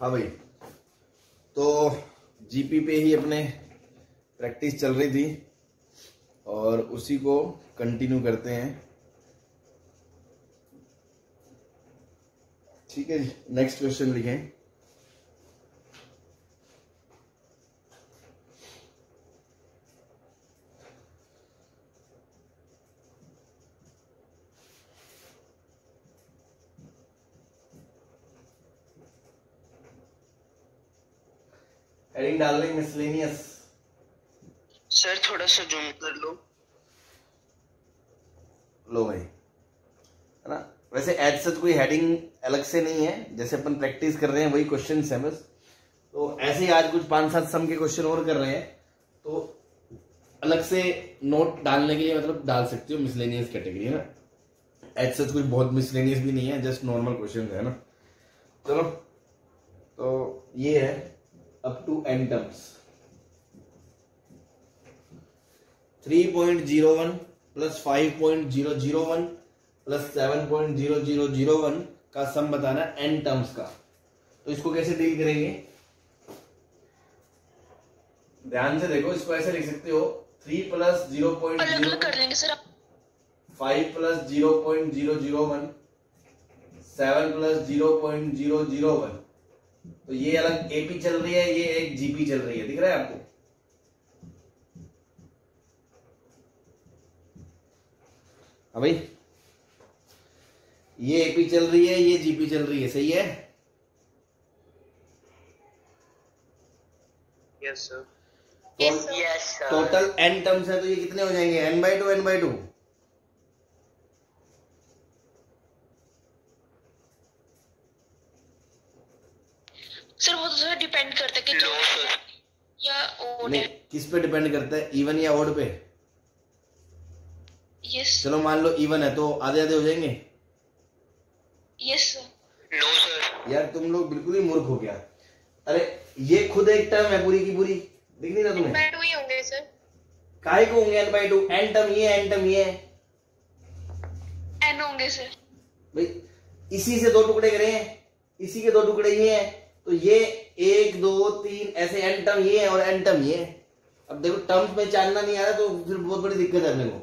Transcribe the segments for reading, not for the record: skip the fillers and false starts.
हाँ भाई, तो जीपी पे ही अपने प्रैक्टिस चल रही थी और उसी को कंटिन्यू करते हैं। ठीक है जी, नेक्स्ट क्वेश्चन लिखें। हेडिंग डाल रही मिसलेनियस। सर थोड़ा सा जूम कर लो भाई, है ना। वैसे एज सच कोई हेडिंग अलग से नहीं है, जैसे अपन प्रैक्टिस कर रहे हैं वही क्वेश्चन है बस। तो ऐसे ही आज कुछ 5-7 सम के क्वेश्चन और कर रहे हैं, तो अलग से नोट डालने के लिए मतलब डाल सकते हो मिसलेनियस कैटेगरी, है ना। एज सच कुछ बहुत मिसलेनियस भी नहीं है, जस्ट नॉर्मल क्वेश्चन है ना। चलो, तो ये है up to n terms. 3.01 plus 5.001 plus 7.0001 का सम बताना n टर्म्स का। तो इसको कैसे डील करेंगे, ध्यान से देखो। इसको ऐसे लिख सकते हो 3 प्लस 0.0 कर लेंगे सर। 5 plus 0.001 7 plus 0.001। तो ये अलग एपी चल रही है, ये एक जीपी चल रही है, दिख रहा है आपको। हाँ भाई, ये एपी चल रही है, ये जीपी चल रही है, सही है। Yes sir. Total n terms है, तो ये कितने हो जाएंगे, n/2 n/2। सर वो तो डिपेंड करता है कि या ओड नहीं, किस पे डिपेंड करता है, इवन या ऑड पे। यस। चलो मान लो इवन है, तो आधे आधे हो जाएंगे। Yes sir. No sir. यार तुम लोग बिल्कुल ही मूर्ख हो गया। अरे ये खुद एक टर्म है पूरी की पूरी, दिख नहीं रहा तुम्हें। n/2 ही होंगे सर। काहे को होंगे n/2, n टर्म ये n टर्म ये n होंगे सर। भाई इसी से दो टुकड़े करे हैं, इसी के दो टुकड़े ये हैं, तो ये 1 2 3 ऐसे n टर्म ये है और n टर्म ये है। अब देखो टर्म्स में जानना नहीं आ रहा तो फिर बहुत बड़ी दिक्कत है अपने को,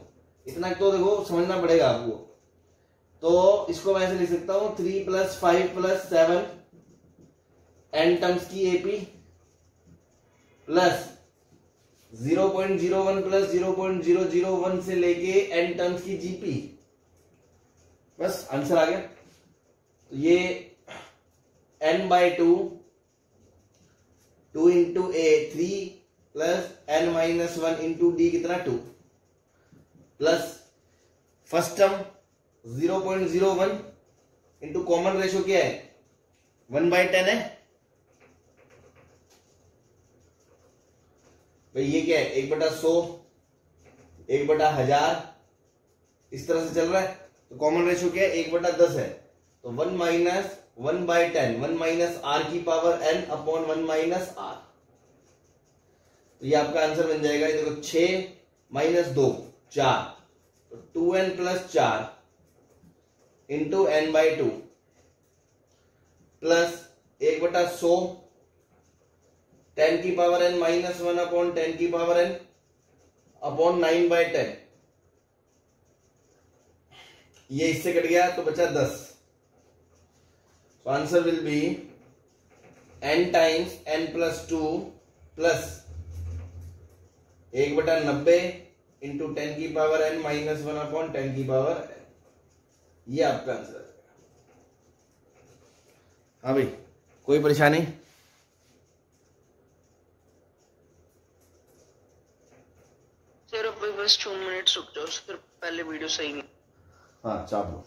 इतना तो देखो समझना पड़ेगा आपको। तो इसको मैं ऐसे लिख सकता हूं 3 प्लस 5 प्लस 7 n टर्म्स की एपी प्लस 0.01 प्लस 0.001 से लेके n टर्म्स की जीपी। बस आंसर आ गया। तो ये n/2 2 into a 3 plus n-1 into d कितना 2 plus first term 0.01 into common ratio क्या है 1/10 है भाई। ये क्या है 1/100 1/1000 इस तरह से चल रहा है। तो कॉमन रेशो क्या है 1/10 है। तो 1 माइनस 1/10 1 माइनस r की power n upon 1 minus r। तो ये आपका आंसर बन जाएगा। ये देखो 6 माइनस 2 4, तो 2n plus 4 into n/2 plus 1/100 10 की पावर n माइनस 1 अपॉन 10 की पावर n अपॉन 9/10। ये इससे कट गया तो बचा 10। So answer will be n times n plus 2 plus 1/90 into 10 की पावर n माइनस 1 अपॉन 10 की पावर n। ये आपका आंसर है। हाँ भाई, कोई परेशानी। सर अब बस 2 मिनट रुक जाओ, फिर पहले वीडियो सही नहीं। हाँ चाप लो।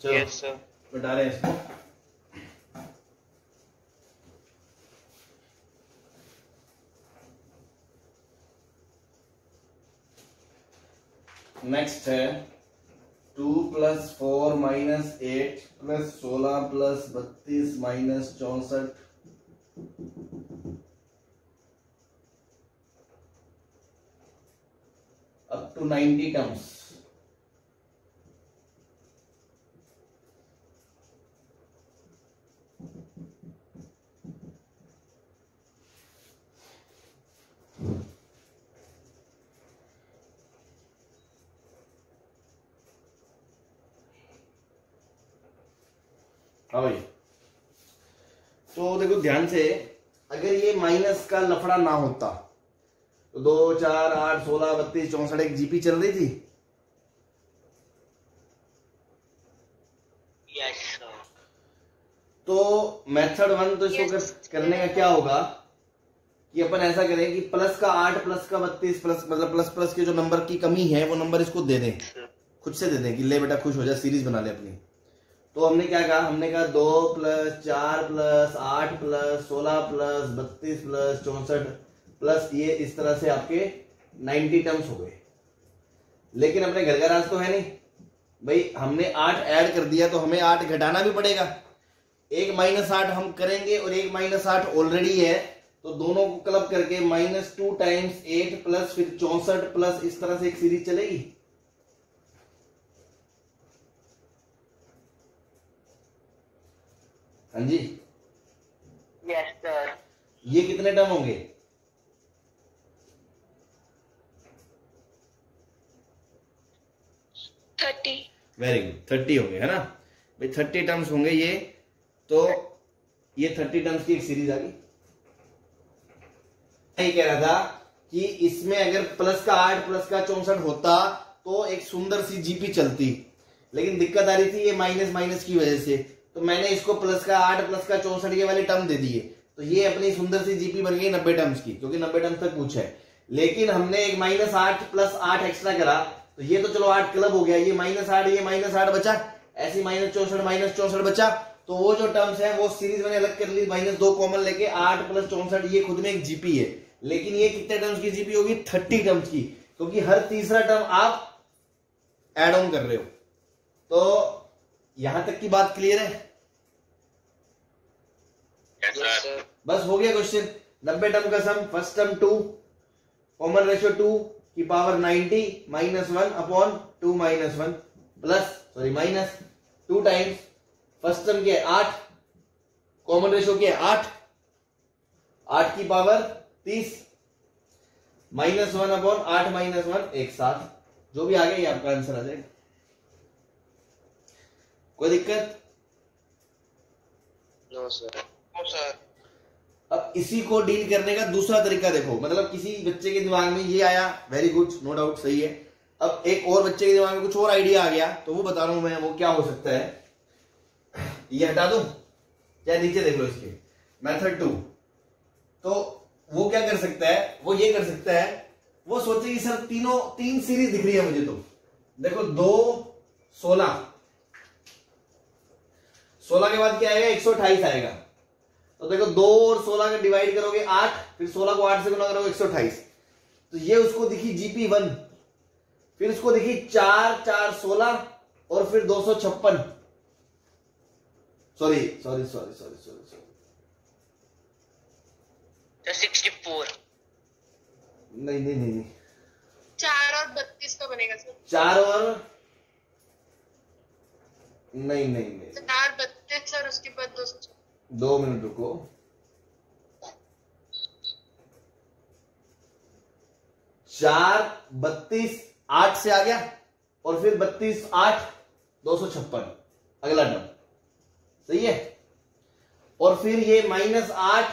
चलो यस सर। बता रहे हैं इसको। नेक्स्ट है 2 plus 4 minus 8 plus 16 plus 32 minus 64 up to 90 terms. हाँ भाई, तो देखो ध्यान से, अगर ये माइनस का लफड़ा ना होता तो 2 4 8 16 32 64 एक जीपी चल रही थी। यस। तो मेथड 1 तो इसको करने का क्या होगा कि अपन ऐसा करें कि प्लस का 8 प्लस का 32 प्लस मतलब प्लस प्लस के जो नंबर की कमी है वो नंबर इसको दे दें, खुद से दे दें कि ले बेटा खुश हो जा, सीरीज बना ले अपनी। तो हमने क्या कहा, हमने कहा 2 + 4 + 8 + 16 + 32 + 64 प्लस ये इस तरह से आपके 90 टर्म्स हो गए। लेकिन अपने घर का राज तो है नहीं भाई, हमने 8 ऐड कर दिया तो हमें 8 घटाना भी पड़ेगा। एक -8 हम करेंगे और एक -8 ऑलरेडी है, तो दोनों को क्लब करके -2 × 8 प्लस फिर 64 प्लस इस तरह से एक सीरीज चलेगी। हाँ जी, यस सर। ये कितने टर्म होंगे? 30। वेरी गुड, 30 होंगे, है ना भाई, 30 टर्म्स होंगे ये। तो ये 30 टर्म्स की एक सीरीज आ गई। मैं कह रहा था कि इसमें अगर प्लस का 8 प्लस का 64 होता तो एक सुंदर सी जीपी चलती, लेकिन दिक्कत आ रही थी ये माइनस माइनस की वजह से, तो मैंने इसको प्लस का 8 प्लस का 64 ये वाले टर्म दे दिए, तो ये अपनी सुंदर सी जीपी बन गई 90 टर्म्स की, क्योंकि 90 टर्म्स तक पूछा है। लेकिन हमने एक -8 + 8 एक्स्ट्रा करा, तो ये तो चलो 8 क्लब हो गया, ये -8 ये -8 बचा, ऐसी -64 बचा। तो वो जो टर्म्स है वो सीरीज मैंने अलग कर ली, -2 कॉमन लेके 8 + 64 ये खुद में एक जीपी है। लेकिन ये कितने टर्म्स की जीपी होगी? 30 टर्म्स की, क्योंकि हर तीसरा टर्म आप एड ऑन कर रहे हो। तो यहां तक की बात क्लियर है? Yes sir. बस हो गया क्वेश्चन। 90 टर्म का सम, फर्स्ट टर्म 2, कॉमन रेशियो 2 की power 90 -1/2 - 1 plus sorry minus 2 times first term के 8, कॉमन रेशियो के 8 की पावर 30 -1/8 - 1 एक साथ, जो भी आ गया ये आपका आंसर आ जाएगा। कोई दिक्कत? No sir. No sir. अब इसी को डील करने का दूसरा तरीका देखो, मतलब किसी बच्चे के दिमाग में ये आया, वेरी गुड, नो डाउट, सही है। अब एक और बच्चे के दिमाग में कुछ और आइडिया आ गया, तो वो बता रहा हूं मैं, वो क्या हो सकता है। ये हटा दूं क्या? नीचे देख लो इसके, मेथड 2। तो वो क्या कर सकता है, वो ये कर सकता है, वो सोचे कि सर तीन सीरीज दिख रही है मुझे, तो देखो 2 16 के बाद क्या आएगा? 128 आएगा। तो देखो 2 और 16 का डिवाइड करोगे 8, फिर 16 को 8 से गुना करोगे 128, तो ये उसको दिखी जीपी 1, फिर उसको दिखी 4 4 16 और फिर 256, सॉरी 64। नहीं 4 और 32 का बनेगा सर। 4 और नहीं 4 32 और उसके बाद 200। 2 मिनट रुको, 4 32 8 से आ गया, और फिर 32 8 256 अगला टर्म, सही है। और फिर ये -8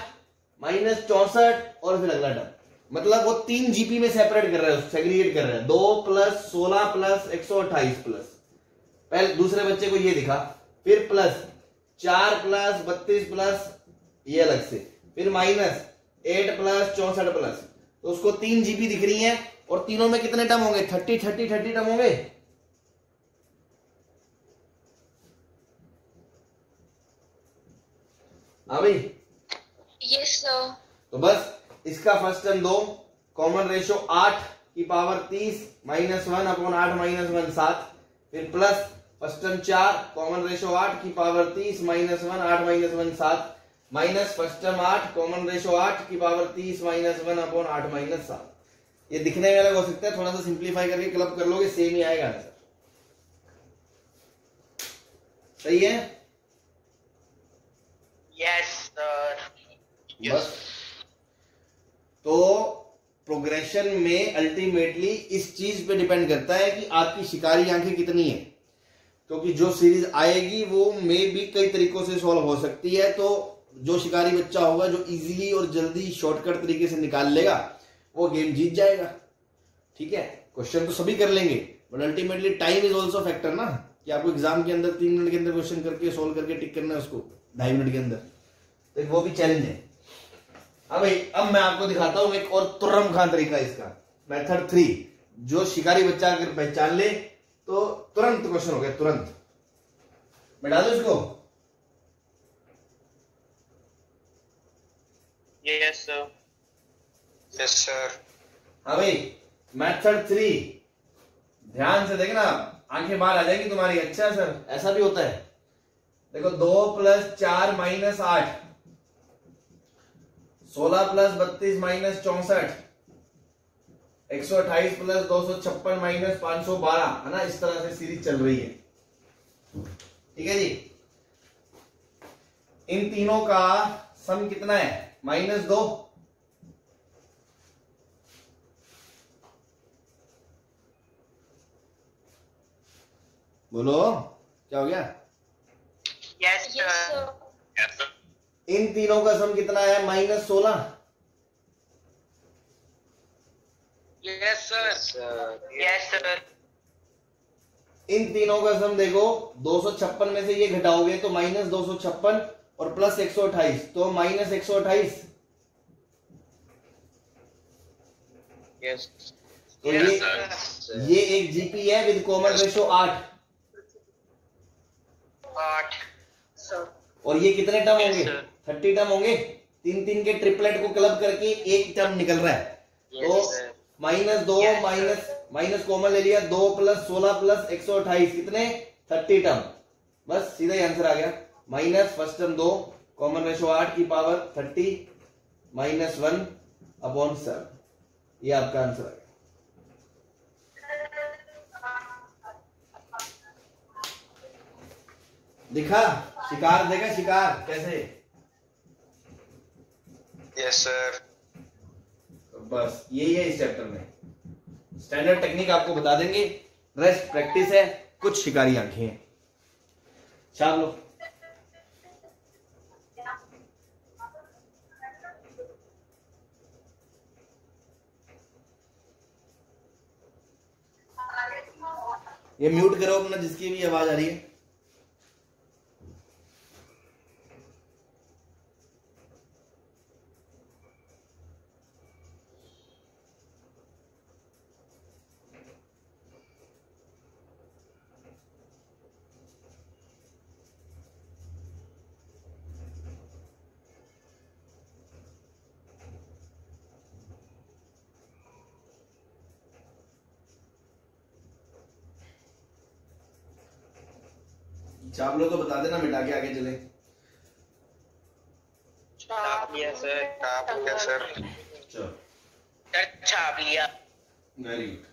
-64 और फिर अगला टर्म, मतलब वो 3 जीपी में सेपरेट कर रहा है, सेग्रीगेट कर रहा है। 2 + 16 + 128 प्लस, पहले दूसरे बच्चे को ये दिखा, फिर प्लस 4 + 32 प्लस ये अलग से, फिर -8 + 64 प्लस, तो उसको 3 जीपी दिख रही है, और तीनों में कितने टर्म होंगे? 30 टर्म होंगे। हाँ भाई, यस सर। तो बस इसका फर्स्ट टर्म 2, कॉमन रेशियो 8 की पावर 30 -1/8 - 1 7, फिर plus first term 4, common ratio 8 की power 30 -1/8 - 1 7, minus first term 8, common ratio 8 की पावर 30 -1/8 - 7। ये दिखने में अलग हो सकता है, थोड़ा सा सिंप्लीफाई करके क्लब कर लोगे, सेम ही आएगा आंसर। सही है? Yes sir. बस तो प्रोग्रेशन में अल्टीमेटली इस चीज पे डिपेंड करता है कि आपकी शिकारी आंखें कितनी है। क्योंकि जो सीरीज आएगी वो मे भी कई तरीकों से सॉल्व हो सकती है। तो जो शिकारी बच्चा होगा जो इजीली और जल्दी शॉर्टकट तरीके से निकाल लेगा वो गेम जीत जाएगा। ठीक है, क्वेश्चन तो सभी कर लेंगे but ultimately time is also factor ना, कि आपको एग्जाम के अंदर 3 मिनट के अंदर क्वेश्चन करके सोल्व करके टिक करना है उसको 2.5 मिनट के अंदर, तो वो भी चैलेंज है। अब भाई अब मैं आपको दिखाता हूं एक और तुर्रम खान तरीका इसका, मेथड 3। जो शिकारी बच्चा अगर पहचान ले तो तुरंत क्वेश्चन हो गया, तुरंत। मैं डालू इसको? Yes sir. Yes sir. हाँ भाई, मेथड 3 ध्यान से देखना, आंखें बाहर आ जाएंगी तुम्हारी। अच्छा सर ऐसा भी होता है, देखो 2 + 4 - 8, 16 + 32 - 64, 128 + 256 - 512, है ना। इस तरह से सीरीज चल रही है। ठीक है जी, इन तीनों का सम कितना है? -2। बोलो क्या हो गया? Yes yes sir. सर। इन तीनों का सम कितना है? -16। Yes sir. Yes sir. इन तीनों का सम देखो, 256 में से ये घटाओगे तो -256 और +128 तो -128। यस। तो ये एक जीपी है विद कॉमन रेशो 8। 8 और ये कितने टर्म Yes, होंगे? sir. 30 टर्म होंगे। 3 के ट्रिपलेट को क्लब करके एक टर्म निकल रहा है। तो -2 माइनस कॉमन ले लिया, 2 + 16 + 128 कितने? 30 टर्म। बस सीधा ही आंसर आ गया। Minus first term 2 common ratio 8 की पावर 30 -1/7। ये आपका आंसर आ गया। दिखा शिकार? देखा शिकार कैसे? Yes sir. बस यही है इस चैप्टर में। स्टैंडर्ड टेक्निक आपको बता देंगे, रेस्ट प्रैक्टिस है, कुछ शिकारी आंखें हैं। छाप लो। ये म्यूट करो अपना जिसकी भी आवाज आ रही है। छाप लो तो बता देना, मिटा के आगे चले। छाप लिया सर। छाप लिया सर। चलो छाप लिया। Very good.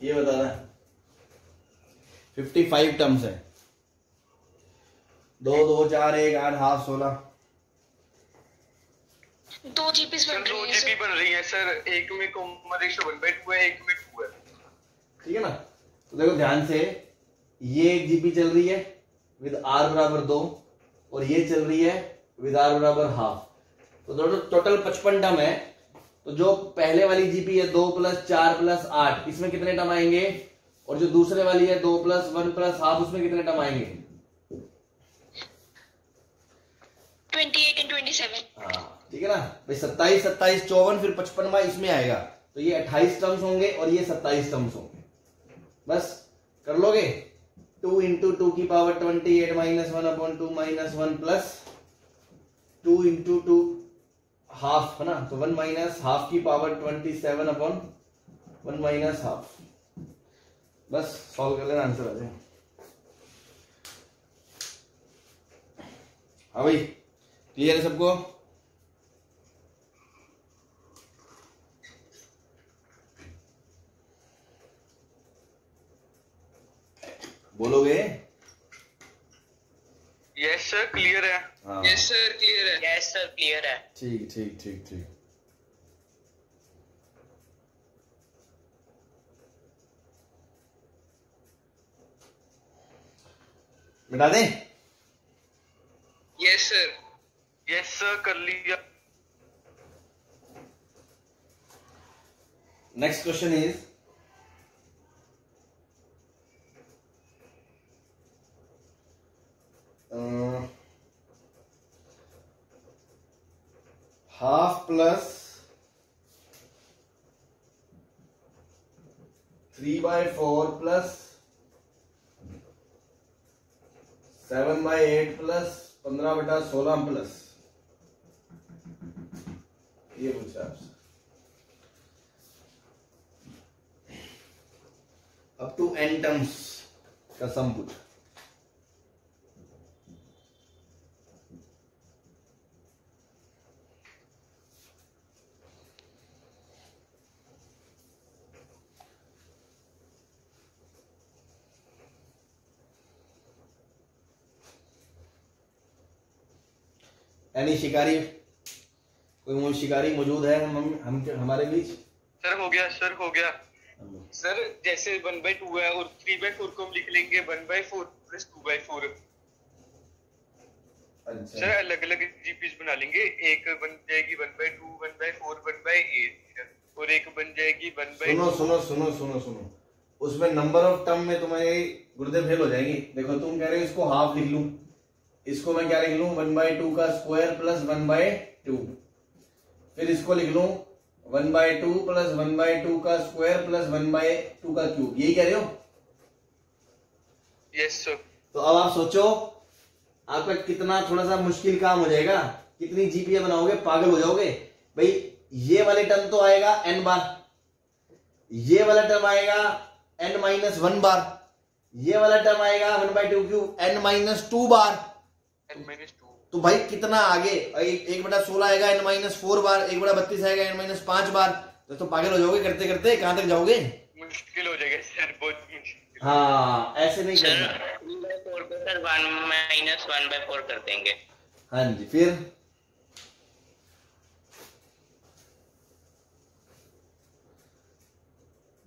ये बताना 55 टर्म्स है। 2 2 4 1 8 हाफ 16। 2 जीपीस बन 2 रही है जीबी सर। बन रही है सर। एक में कॉमन रेशो 1/2 है, एक में 2 है। ठीक है ना। तो देखो ध्यान से, ये 1 जीबी चल रही है विद r = 2 और ये चल रही है विद r = ½ तो टोटल 55 टर्म है। तो जो पहले वाली जीपी है 2 + 4 + 8 इसमें कितने टर्म आएंगे? और जो दूसरे वाली है 2 + 1 + ½ उसमें कितने टर्म आएंगे? 28 and 27। हाँ ठीक है ना भाई। 27 27 54 फिर 55वां इसमें आएगा तो ये 28 टर्म्स होंगे और ये 27 टर्म्स होंगे। बस कर लोगे। 2 × 2 की पावर 28 - 1/2 - 1 प्लस 2 × 2 हाफ है ना, तो 1 - ½ की पावर 27/1 - ½ बस सॉल्व कर लेना, आंसर आ जाए। हाँ भाई क्लियर है सबको? बोलोगे? यस सर क्लियर है। हाँ यस सर क्लियर है। यस सर क्लियर है। ठीक ठीक ठीक ठीक। मिटा दें? Yes sir. यस सर कर लिया। Next question is half plus 3/4 plus 7/8 plus 15/16 plus, ये पूछा आपसे। अप टू n टर्म्स का सम पूछा। यानी शिकारी, कोई शिकारी मौजूद है हम हमारे बीच? सर हो गया सर हो गया। सर जैसे 1/2 है और 3/4 को हम लिख लेंगे 1/4 प्लस 2/4। अच्छा सर अलग अलग जीपीस बना लेंगे, एक बन जाएगी 1/2 1/4 1/8 और एक बन जाएगी 1/2। सुनो, उसमें नंबर ऑफ टर्म में तुम्हारे गुर्दे फेल हो जाएंगे। देखो तुम कह रहे हो इसको हाफ लिख लूं, इसको मैं क्या लिख लूं 1/2 का स्क्वायर प्लस 1/2, फिर इसको लिख लूं 1/2 प्लस 1/2 का स्क्वायर प्लस 1/2 का क्यूब, यही कह रहे हो? Yes sir. तो अब आप सोचो आपका कितना थोड़ा सा मुश्किल काम हो जाएगा, कितनी जीपीए बनाओगे, पागल हो जाओगे भाई। ये वाले टर्म तो आएगा n बार, ये वाला टर्म आएगा n-1 बार, ये वाला टर्म आएगा 1/2 क्यूब n-2 बार। n-2 तो भाई कितना आगे 1/16 आएगा n-4 बार, 1/32 आएगा n-5 बार। तो पागल हो जाओगे करते करते, कहां तक जाओगे? मुश्किल हो जाएगा सर, बहुत मुश्किल। हाँ ऐसे नहीं करना। सर 3/4 को सर 1-1/4 कर देंगे। हाँ जी, फिर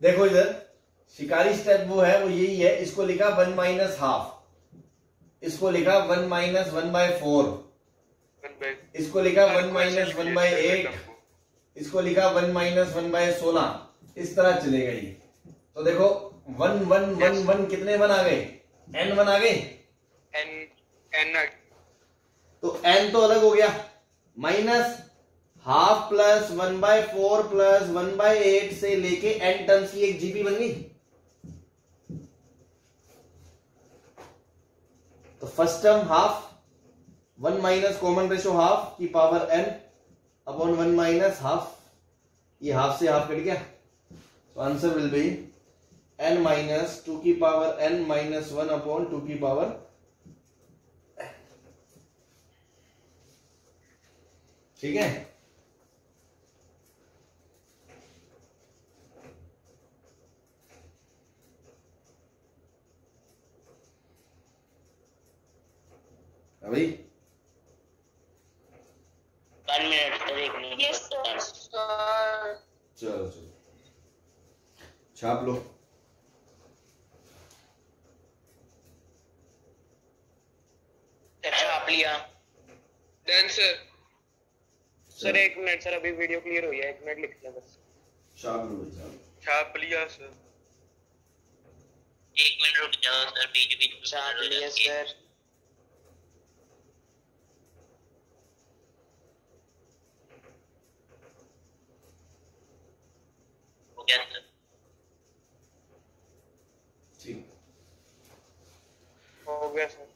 देखो इधर शिकारी स्टेप वो है, वो यही है। इसको लिखा 1 - हाफ, इसको लिखा 1 - 1/4, इसको लिखा 1 - 1/8, इसको लिखा 1 - 1/16, इस तरह चलेगा ये। तो देखो 1 1 1 1 कितने 1 आ गए? n 1 आ गए। n तो n तो अलग हो गया, माइनस हाफ प्लस 1/4 प्लस 1/8 से लेके n टर्म्स की एक जीपी बन गई। तो first term half, 1 minus common ratio half की power n upon 1 minus half, ये हाफ से हाफ कट गया। तो answer will be n minus 2 की पावर n माइनस 1 अपॉन 2 की पावर। ठीक है, अभी 1 minute sir, 1 minute. Yes sir. चलो छाप लो। छाप लिया। Done sir. Sir 1 minute sir, अभी वीडियो क्लियर हुई है, 1 मिनट लिख लें बस। छाप लो भाई, छाप। छाप लिया सर। 1 मिनट रुक जाओ सर, बीच बीच में छाप लिया सर। हो गया सर। ठीक, हो गया सर।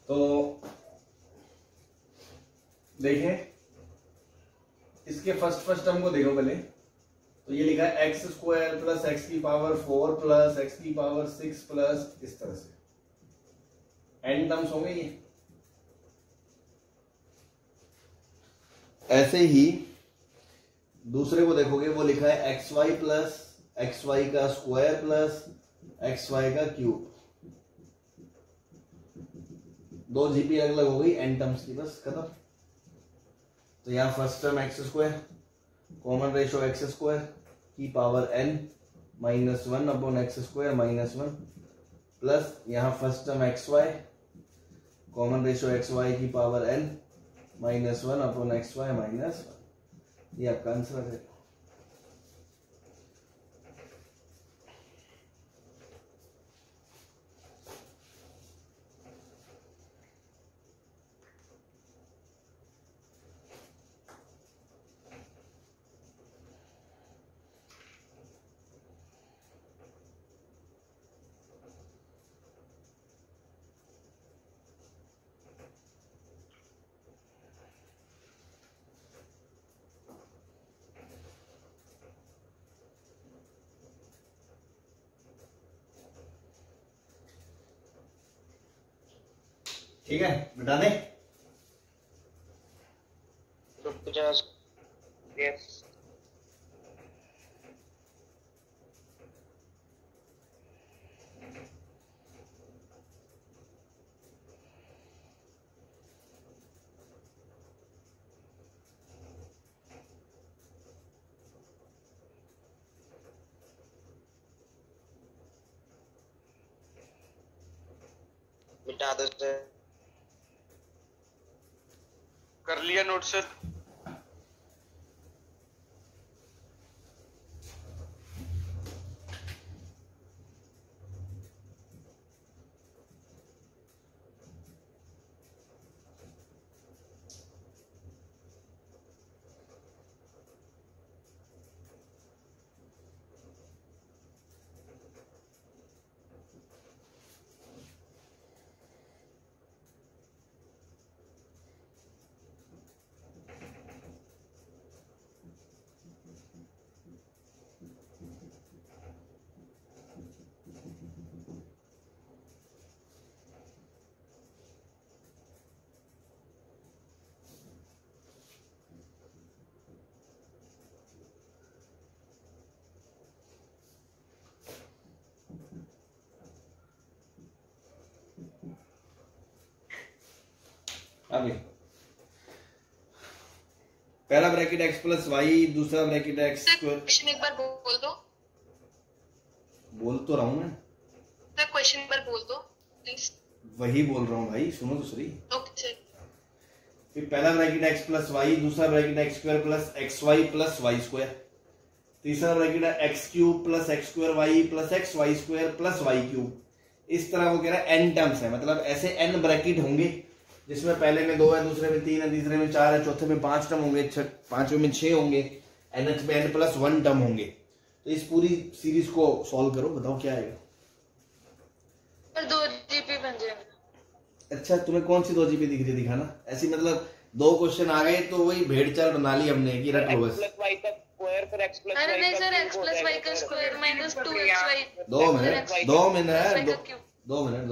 तो देखें इसके फर्स्ट टर्म को देखो पहले। तो ये लिखा है एक्स स्क्वायर प्लस एक्स की पावर 4 प्लस एक्स की पावर 6 प्लस इस तरह से एन टर्म्स होंगे ये। ऐसे ही दूसरे को देखोगे, वो लिखा है x y plus x y का स्क्वायर प्लस एक्स वाई का क्यूब। दो जीपी अलग अलग हो गई एन टर्म्स की, बस खत्म। तो यहां first term x square common ratio x square की power n -1 upon x square -1 plus यहां first term x y common ratio x y की power n -1 upon x y -1। ये आपका आंसर है। ठीक है, बता दें। तो 50 यस मिटा दो सर। कर लिया नोट सर। आगे पहला ब्रैकेट x प्लस वाई, दूसरा ब्रैकेट x स्क्वायर। क्वेश्चन एक बार बोल दो। बोल तो रहा हूं मैं सर, क्वेश्चन एक बार बोल दो प्लीज। वही बोल रहा हूं भाई, सुनो तो सही। Okay sir. फिर पहला ब्रैकेट x प्लस वाई, दूसरा bracket x square plus x y plus y square, तीसरा ब्रैकेट है x cube plus x square y plus x y square plus y cube. इस तरह वो कह रहा है n टर्म्स है, मतलब ऐसे n ब्रैकेट होंगे जिसमें पहले में 2 है, दूसरे में 3 है, तीसरे में 4 है, चौथे में 5 टर्म होंगे, पांचवें में 6 होंगे, NH में n प्लस 1 टर्म होंगे। तो इस पूरी सीरीज को सॉल्व करो, बताओ क्या आएगा। पर 2 जीपी बन जाएगा। अच्छा, तुम्हें कौन सी 2 जीपी दिख रही है, दिखाना। ऐसी मतलब 2 क्वेश्चन आ गए तो वही भेड़ चाल बना ली हमने कि रट लो बस। अरे नहीं सर, x प्लस वाई का स्क्वायर माइनस 2xy। 2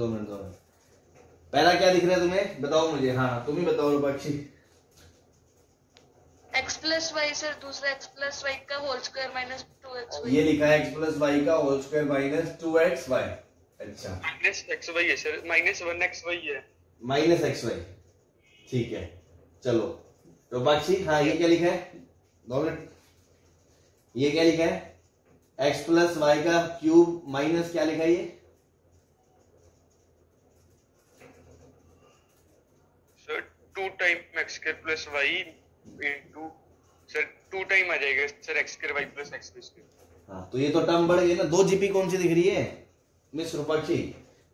मिनट। पहला क्या दिख रहा है तुम्हें, बताओ मुझे। हाँ तुम ही बताओ Rupakshi. x plus why sir, दूसरा x प्लस वाई का होल स्क्वायर माइनस 2xy। ये लिखा है x प्लस वाई का होल स्क्वायर माइनस 2xy। अच्छा, माइनस xy है सर, -1xy है। माइनस xy, ठीक है। चलो रूपाक्षी, हाँ ये क्या लिखा है, 2 मिनट। ये क्या लिखा है, x प्लस वाई का क्यूब माइनस क्या लिखा है ये, sir 2 time x square plus y into sir 2 time आ जाएगा sir x square y plus x square. हाँ तो ये तो टर्म बढ़ गई ना। 2 जीपी कौन सी दिख रही है मिस रूपाक्षी,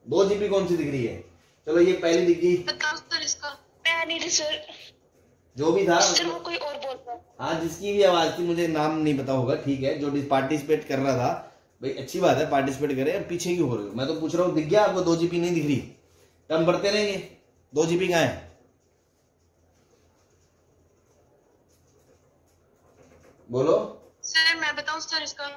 2 जीपी कौन सी दिख रही है। चलो ये पहली दिख गई, बताओ सर इसका। मैं नहीं थी सर, जो भी था सर वो कोई और बोल रहा है। हाँ जिसकी भी आवाज थी, मुझे नाम नहीं पता होगा, ठीक है। जो पार्टिसिपेट कर रहा था भाई, अच्छी बात है पार्टिसिपेट करे, पीछे क्यों हो रहे हो। मैं तो पूछ रहा हूँ, दिख गया आपको 2 जीपी नहीं दिख रही, टर्म बढ़ते रहेंगे। 2 GB कहाँ है? बोलो सर मैं बताऊं सर इसका?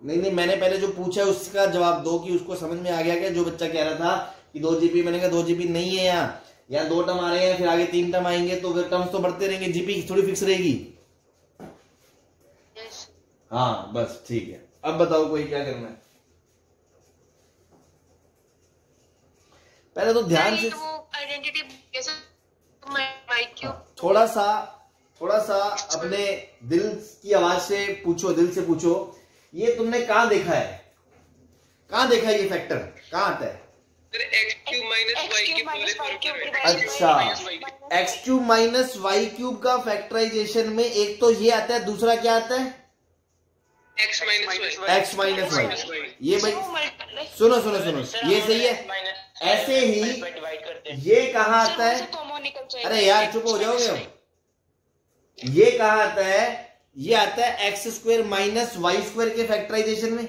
नहीं, मैंने पहले जो पूछा है उसका जवाब दो कि उसको समझ में आ गया क्या? जो बच्चा कह रहा था कि 2 GB, मैंने कहा 2 GB नहीं है यहाँ 2 टर्म आ रहे हैं, फिर आगे 3 टर्म आएंगे, तो फिर टर्म्स तो बढ़ते रहेंगे, जीपी थोड़ी फिक्स रहेगी। यस। हाँ बस ठीक है। अब बताओ कोई क्या करना है? पहले तो ध्यान से वो आइडेंटिटी कैसे वाई क्यूब थोड़ा सा अपने दिल की आवाज से पूछो, दिल से पूछो, ये तुमने कहां देखा है? कहां देखा है ये फैक्टर? कहां आता है? अच्छा, x³ माइनस वाई क्यूब का फैक्टराइजेशन में एक तो ये आता है, दूसरा क्या आता है? x minus y. ये भाई सुनो, ये सही है। ऐसे ही ये कहाँ आता है? अरे यार चुप हो जाओगे अब। ये कहाँ आता है? ये आता है x² माइनस वाई स्क्वायर के फैक्टराइजेशन में,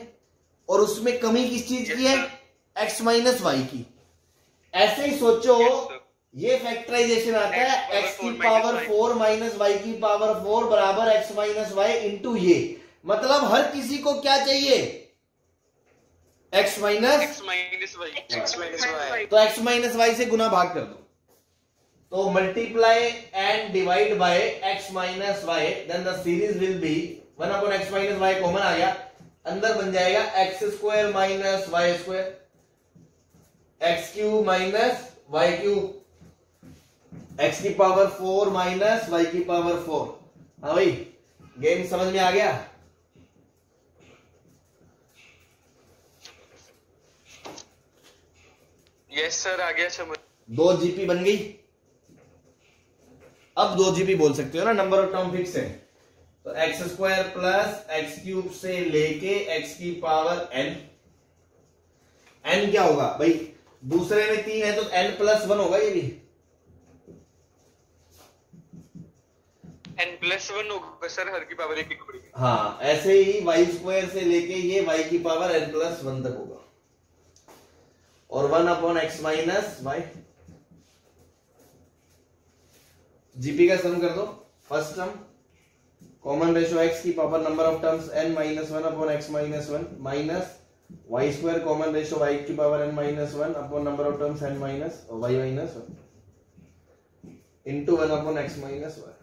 और उसमें कमी किस चीज की है? x माइनस वाई की। ऐसे ही सोचो, ये फैक्टराइजेशन आता है x की पावर 4 माइनस वाई की पावर 4 बराबर x माइनस वाई इंटू ये। मतलब हर किसी को क्या चाहिए? x minus y. तो x माइनस वाई से गुना भाग कर दो, तो multiply and divide by x minus y, then the series will be 1 upon x minus y common आ गया, अंदर बन जाएगा x² minus y square, x³ minus y cube, x की पावर 4 माइनस वाई की पावर 4। हाँ भाई, गेम समझ में आ गया? यस सर, आ गया समझ। 2 GB बन गई। अब 2 GB बोल सकते हो ना, नंबर ऑफ टर्म फिक्स है। तो x² प्लस x³ से लेके x की पावर n। n क्या होगा भाई? दूसरे में 3 है तो n प्लस 1 होगा ये भी। n+1 होगा सर, हर की पावर 1 पड़ेगी। हाँ, ऐसे ही y² से लेके ये y की पावर n+1 तक होगा, और 1 upon x minus y. GP का सम कर दो। First term common ratio x की power number of terms n minus 1 upon x minus 1 minus y² common ratio y की power n minus 1 upon number of terms n minus y minus 1 into 1 upon x minus 1।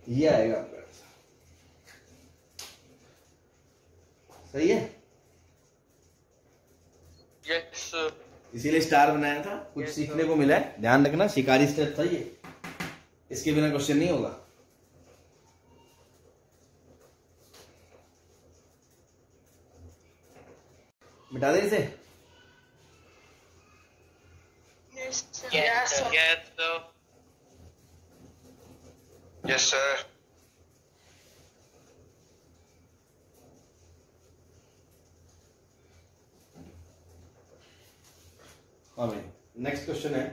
ये आएगा आपका answer. सही है? Yes. इसीलिए star बनाया था, कुछ सीखने को मिला है। ध्यान रखना, शिकारी स्टेप था ये, इसके बिना क्वेश्चन नहीं होगा। मिटा दे इसे। Yes sir. हाँ भाई, नेक्स्ट क्वेश्चन है।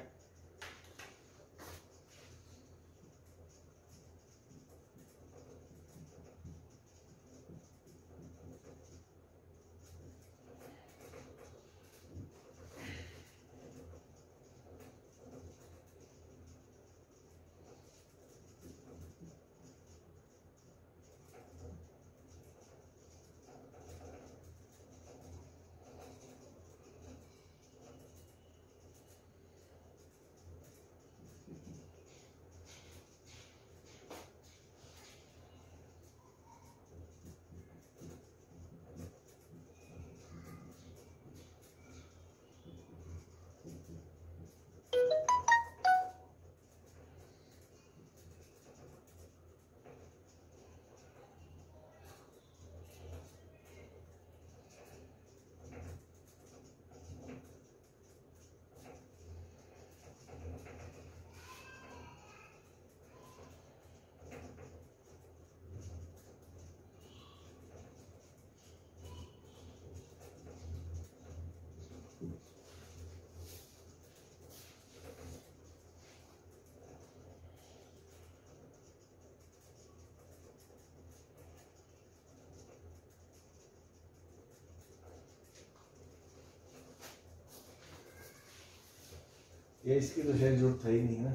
ये इसकी तो शायद जरूरत है ही नहीं ना,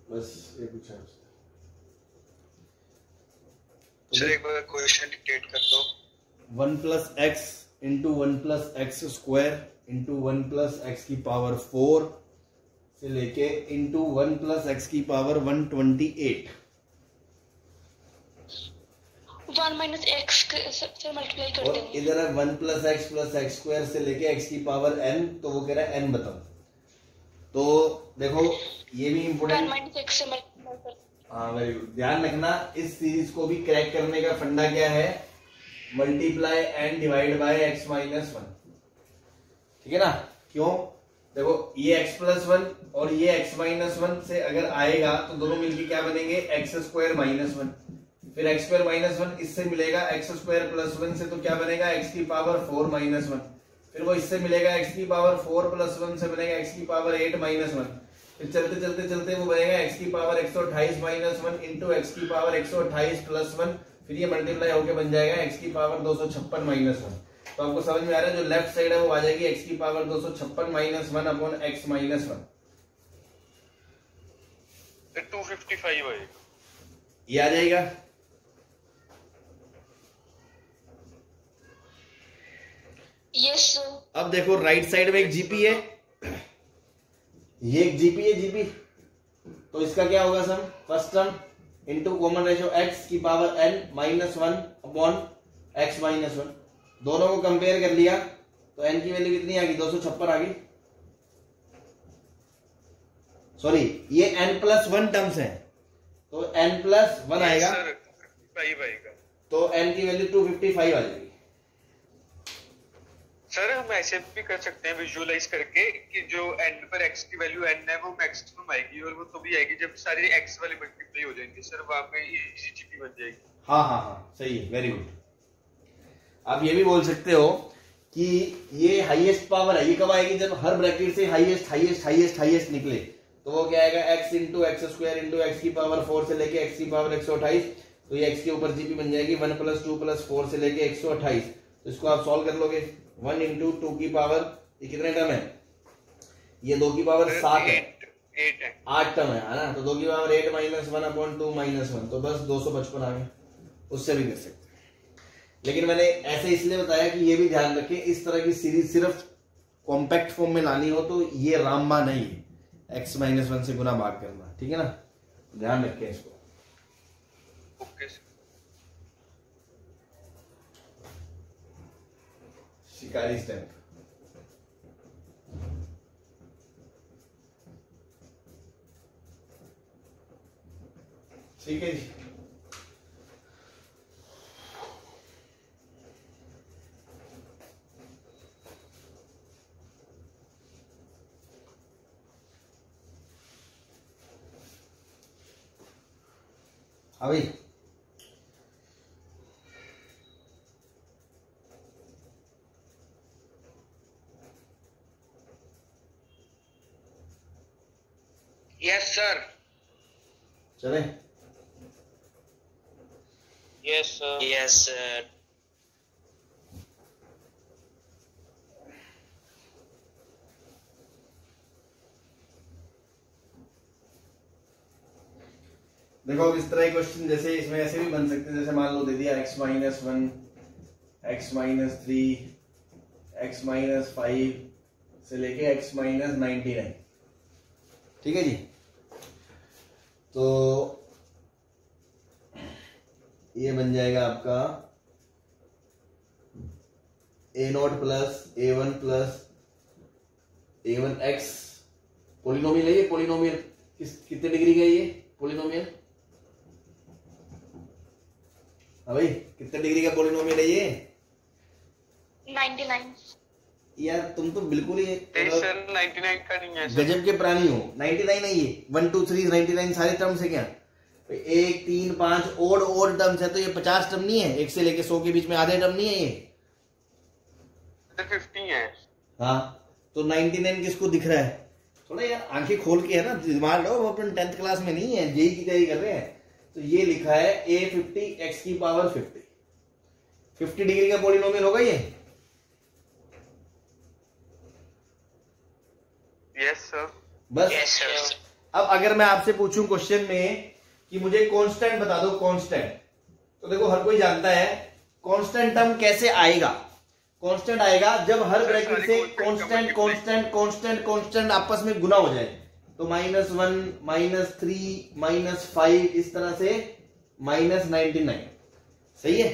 बस ये पूछा है। सर एक बार क्वेश्चन डिक्टेट कर दो। 1 plus x into 1 plus x square into 1 plus x की पावर 4 से लेके इंटू 1 प्लस एक्स की पावर 128। 1 माइनस एक्स से मल्टीप्लाई कर और देंगे। इधर है 1 प्लस एक्स स्क्वायर से लेके एक्स की पावर n, तो वो कह रहा है n बताओ। तो देखो ये भी 1 इम्पोर्टेंट। माइनस एक्स से मल्टीप्लाई कर। हाँ वेरी गुड। ध्यान रखना इस सीरीज को भी क्रैक करने का फंडा क्या है, multiply and divide bye x minus 1, ठीक है ना। क्यों, देखो ये x प्लस 1 और ये x माइनस 1 से अगर आएगा तो दोनों मिलके क्या बनेंगे, एक्स स्क्वायर माइनस 1, फिर एक्स स्क्वायर माइनस 1 इससे मिलेगा एक्स स्क्वायर प्लस 1 से, तो क्या बनेगा एक्स की पावर 4 माइनस 1, फिर वो इससे मिलेगा एक्स की पावर 4 प्लस 1 से बनेगा एक्स की पावर 8 माइनस 1, फिर चलते चलते चलते वो बनेगा एक्स की पावर 128 माइनस 1 इंटू एक्स की पावर 128 प्लस 1, फिर ये मल्टीप्लाई होके बन जाएगा एक्स की पावर 256 माइनस 1। तो आपको समझ में आ रहा है, जो लेफ्ट साइड है वो आ जाएगी एक्स की power 256 minus 1 upon x minus 1, 255 आएगा, ये आ जाएगा। यस। अब देखो राइट साइड में एक जीपी है, ये एक जीपी है जीपी, तो इसका क्या होगा sum, first term into common ratio x की power n minus 1 upon x minus 1, दोनों को कंपेयर कर लिया तो n की वैल्यू कितनी आ गई, 256 आ गई। सॉरी ये n प्लस 1 टर्म्स है, तो n प्लस 1 आएगा, तो n की वैल्यू 255 आ जाएगी। सर हम ऐसे भी कर सकते हैं विजुअलाइज करके कि जो एंड पर x की वैल्यू n है वो मैक्सिमम आएगी, और वो तभी आएगी जब सारे x वाले मल्टीप्लाई हो जाएंगे सर, वहां पे इजी जीपी बन जाएगी। हाँ हाँ हाँ सही है, वेरी गुड। आप ये भी बोल सकते हो कि ये हाईएस्ट पावर है, ये कब आएगी, जब हर ब्रैकेट से हाईएस्ट हाईएस्ट हाईएस्ट हाईएस्ट निकले, तो वो क्या आएगा x into x square into x की पावर 4 से लेके एक्स की पावर 128, तो ये x के ऊपर जीपी बन जाएगी 1 प्लस 2 प्लस 4 से लेके 128। तो इसको आप सॉल्व कर लोगे, 1 इंटू 2 की पावर, ये कितने टर्म है, ये 2 की पावर 7 है, 8 टर्म है ना, तो 2 की पावर 8 माइनस 1 अपॉन 2 माइनस 1, तो बस 255 आ गए। उससे भी कर सकते हैं, लेकिन मैंने ऐसे इसलिए बताया कि ये भी ध्यान रखें, इस तरह की सीरीज सिर्फ कॉम्पैक्ट फॉर्म में लानी हो तो ये रामबा नहीं है, x माइनस 1 से गुना भाग करना, ठीक है ना, ध्यान रखें इसको। ओके शिकारी स्टैम्प, ठीक है जी। अभी यस सर। चले, यस सर। Yes sir. देखो इस तरह के क्वेश्चन जैसे इसमें ऐसे भी बन सकते हैं, जैसे मान लो दे दिया x minus 1, x minus 3, x minus 5 से लेके x माइनस 99, ठीक है जी। तो ये बन जाएगा आपका a0 plus a1 plus a1x, polynomial है ये, पोलिनोमियल कितने डिग्री का ये पोलिनोमियल, हाँ भाई कितने डिग्री का पोलिनोमियल है ये, 99। यार तुम तो बिल्कुल ही सर 99 का नहीं है सर। गजब के प्राणी हो, 99 है ये, 1 2 3 99 सारे टर्म्स है क्या, 1 3 5 ओड टर्म्स है, तो ये 50 टर्म नहीं है, 1 से लेके 100 के बीच में आधे टर्म नहीं है ये, 50 है। हाँ तो 99 किसको दिख रहा है, थोड़ा यार आंखें खोल के है ना, दिमाग लगाओ, वो अपन 10th क्लास में नहीं है, जेई की तैयारी कर रहे हैं। तो ये लिखा है a50 x की पावर 50 डिग्री का पॉलिनोमियल होगा ये, यस सर। बस। Yes sir. अब अगर मैं आपसे पूछूं क्वेश्चन में कि मुझे कांस्टेंट बता दो, कांस्टेंट, तो देखो हर कोई जानता है कांस्टेंट टर्म कैसे आएगा। कांस्टेंट आएगा जब हर ब्रैकेट से कांस्टेंट कांस्टेंट कांस्टेंट कांस्टेंट आपस में गुना हो जाए। तो -1 -3 -5 इस तरह से -99, सही है।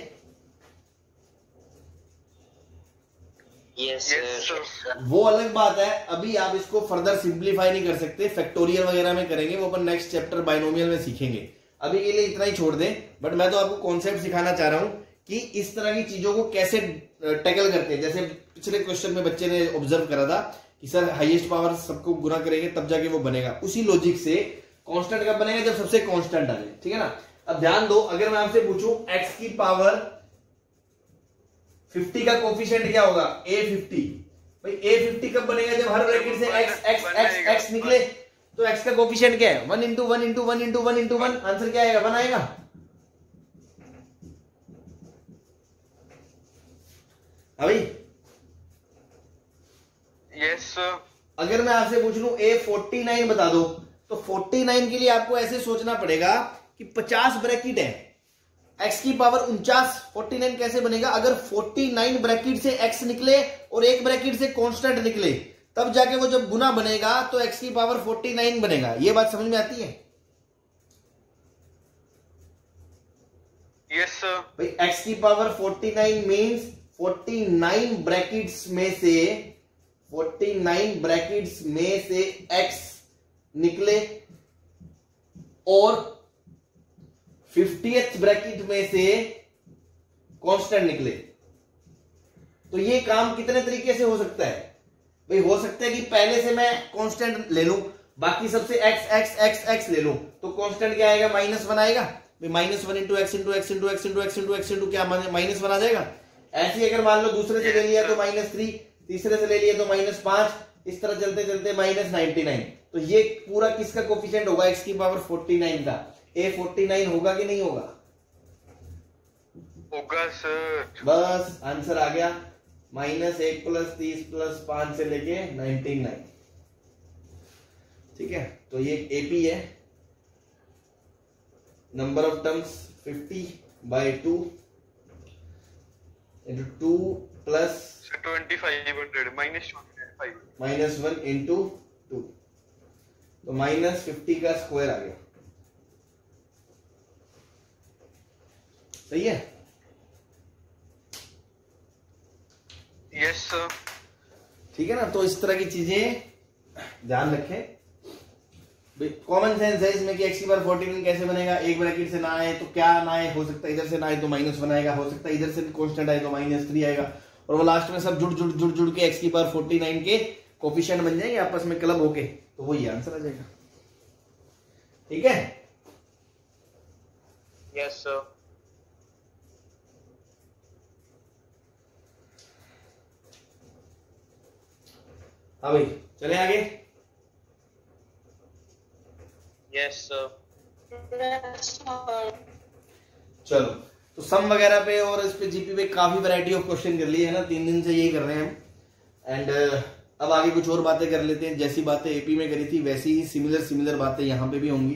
Yes sir. वो अलग बात है, अभी आप इसको फर्दर सिंप्लीफाई नहीं कर सकते, फैक्टोरियल वगैरह में करेंगे, वो अपन नेक्स्ट चैप्टर बाइनोमियल में सीखेंगे। अभी के लिए इतना ही छोड़ दें, बट मैं तो आपको कॉन्सेप्ट सिखाना चाह रहा हूं कि इस तरह की चीजों को कैसे टैकल करते हैं। जैसे पिछले क्वेश्चन में बच्चे ने ऑब्जर्व करा था कि सर हाईएस्ट पावर सबको गुना करेंगे तब जाके वो बनेगा, उसी लॉजिक से कांस्टेंट कब बनेगा, जब सबसे कांस्टेंट आ जाए, ठीक है ना। अब ध्यान दो, अगर मैं आपसे पूछूं x की पावर 50 का कोफिशिएंट क्या होगा, a50। भाई a50 कब बनेगा, जब हर ब्रैकेट से x निकले। तो x का कोफिशिएंट क्या है, 1 × 1 × 1 × 1 × 1, आंसर क्या आएगा, 1 आएगा। अभी यस अगर मैं आपसे पूछ लूं a49 बता दो, तो 49 के लिए आपको ऐसे सोचना पड़ेगा कि 50 ब्रैकेट है, x की पावर 49, 49 कैसे बनेगा, अगर 49 ब्रैकेट से x निकले और एक ब्रैकेट से कांस्टेंट निकले, तब जाके वो जब गुना बनेगा तो x की पावर 49 बनेगा। ये बात समझ में आती है। यस भाई x की पावर 49 मीन्स 49 ब्रैकेट्स में से 49 ब्रैकेट्स में से x निकले और 50th ब्रैकेट में से कांस्टेंट निकले। तो ये काम कितने तरीके से हो सकता है भाई, हो सकता है कि पहले से मैं कांस्टेंट ले लूं, बाकी सबसे x x x x ले लूं, तो कांस्टेंट क्या आएगा, -1 आएगा। भाई -1 × x × x × x × x × x × क्या -1 आ जाएगा। ऐसे ही अगर मान लो दूसरे से ले लिया तो -3, तीसरे से ले लिया तो -5, इस तरह चलते चलते -99। तो ये पूरा किसका कोफिशिएंट होगा, x की पावर 49 का। a49 होगा कि नहीं होगा, होगा सर। बस आंसर आ गया, -1 + 30 + 5 से लेके 99, ठीक है। तो ये AP है, नंबर ऑफ टर्म्स 50/2 × 2 + 2500 -1 × 2, तो -50 का स्क्वायर आ गया, सही है। Yes sir. ठीक है ना। तो इस तरह की चीजें ध्यान रखें, कॉमन सेंस है इसमें कि x की पावर 49 कैसे बनेगा, एक ब्रैकेट से ना आए तो क्या ना आए, हो सकता है इधर से ना आए तो -1 आएगा, हो सकता है इधर से कांस्टेंट आए तो -3 आएगा, और वो लास्ट में सब जुड़ के x की पावर 49 के कोफिशिएंट बन जाएंगे आपस में क्लब होके, तो वही आंसर आ जाएगा, ठीक है। Yes sir. हाँ भाई चले आगे। Yes sir. चलो, तो सम वगैरह पे और इस पे जीपी पे काफी वैरायटी ऑफ क्वेश्चन कर लिए है ना, 3 दिन से यही कर रहे हैं हम। एंड अब आगे कुछ और बातें कर लेते हैं, जैसी बातें एपी में करी थी वैसी ही सिमिलर बातें यहाँ पे भी होंगी।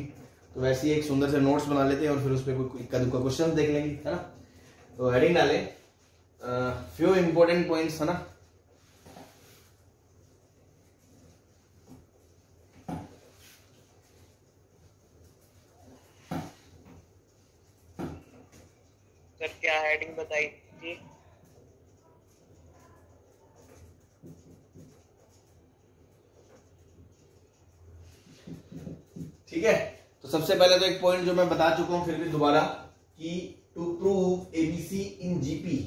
तो वैसे ही एक सुंदर से नोट्स बना लेते हैं और फिर उस पर कोई इक्का दुक्का क्वेश्चन देख लेंगे, है ना। तो हेडिंग डाले फ्यू इंपॉर्टेंट पॉइंट्स, है ना। सर क्या हेडिंग बताई थी? ठीक है, तो सबसे पहले तो एक पॉइंट जो मैं बता चुका हूं फिर भी दोबारा, कि to prove ABC in GP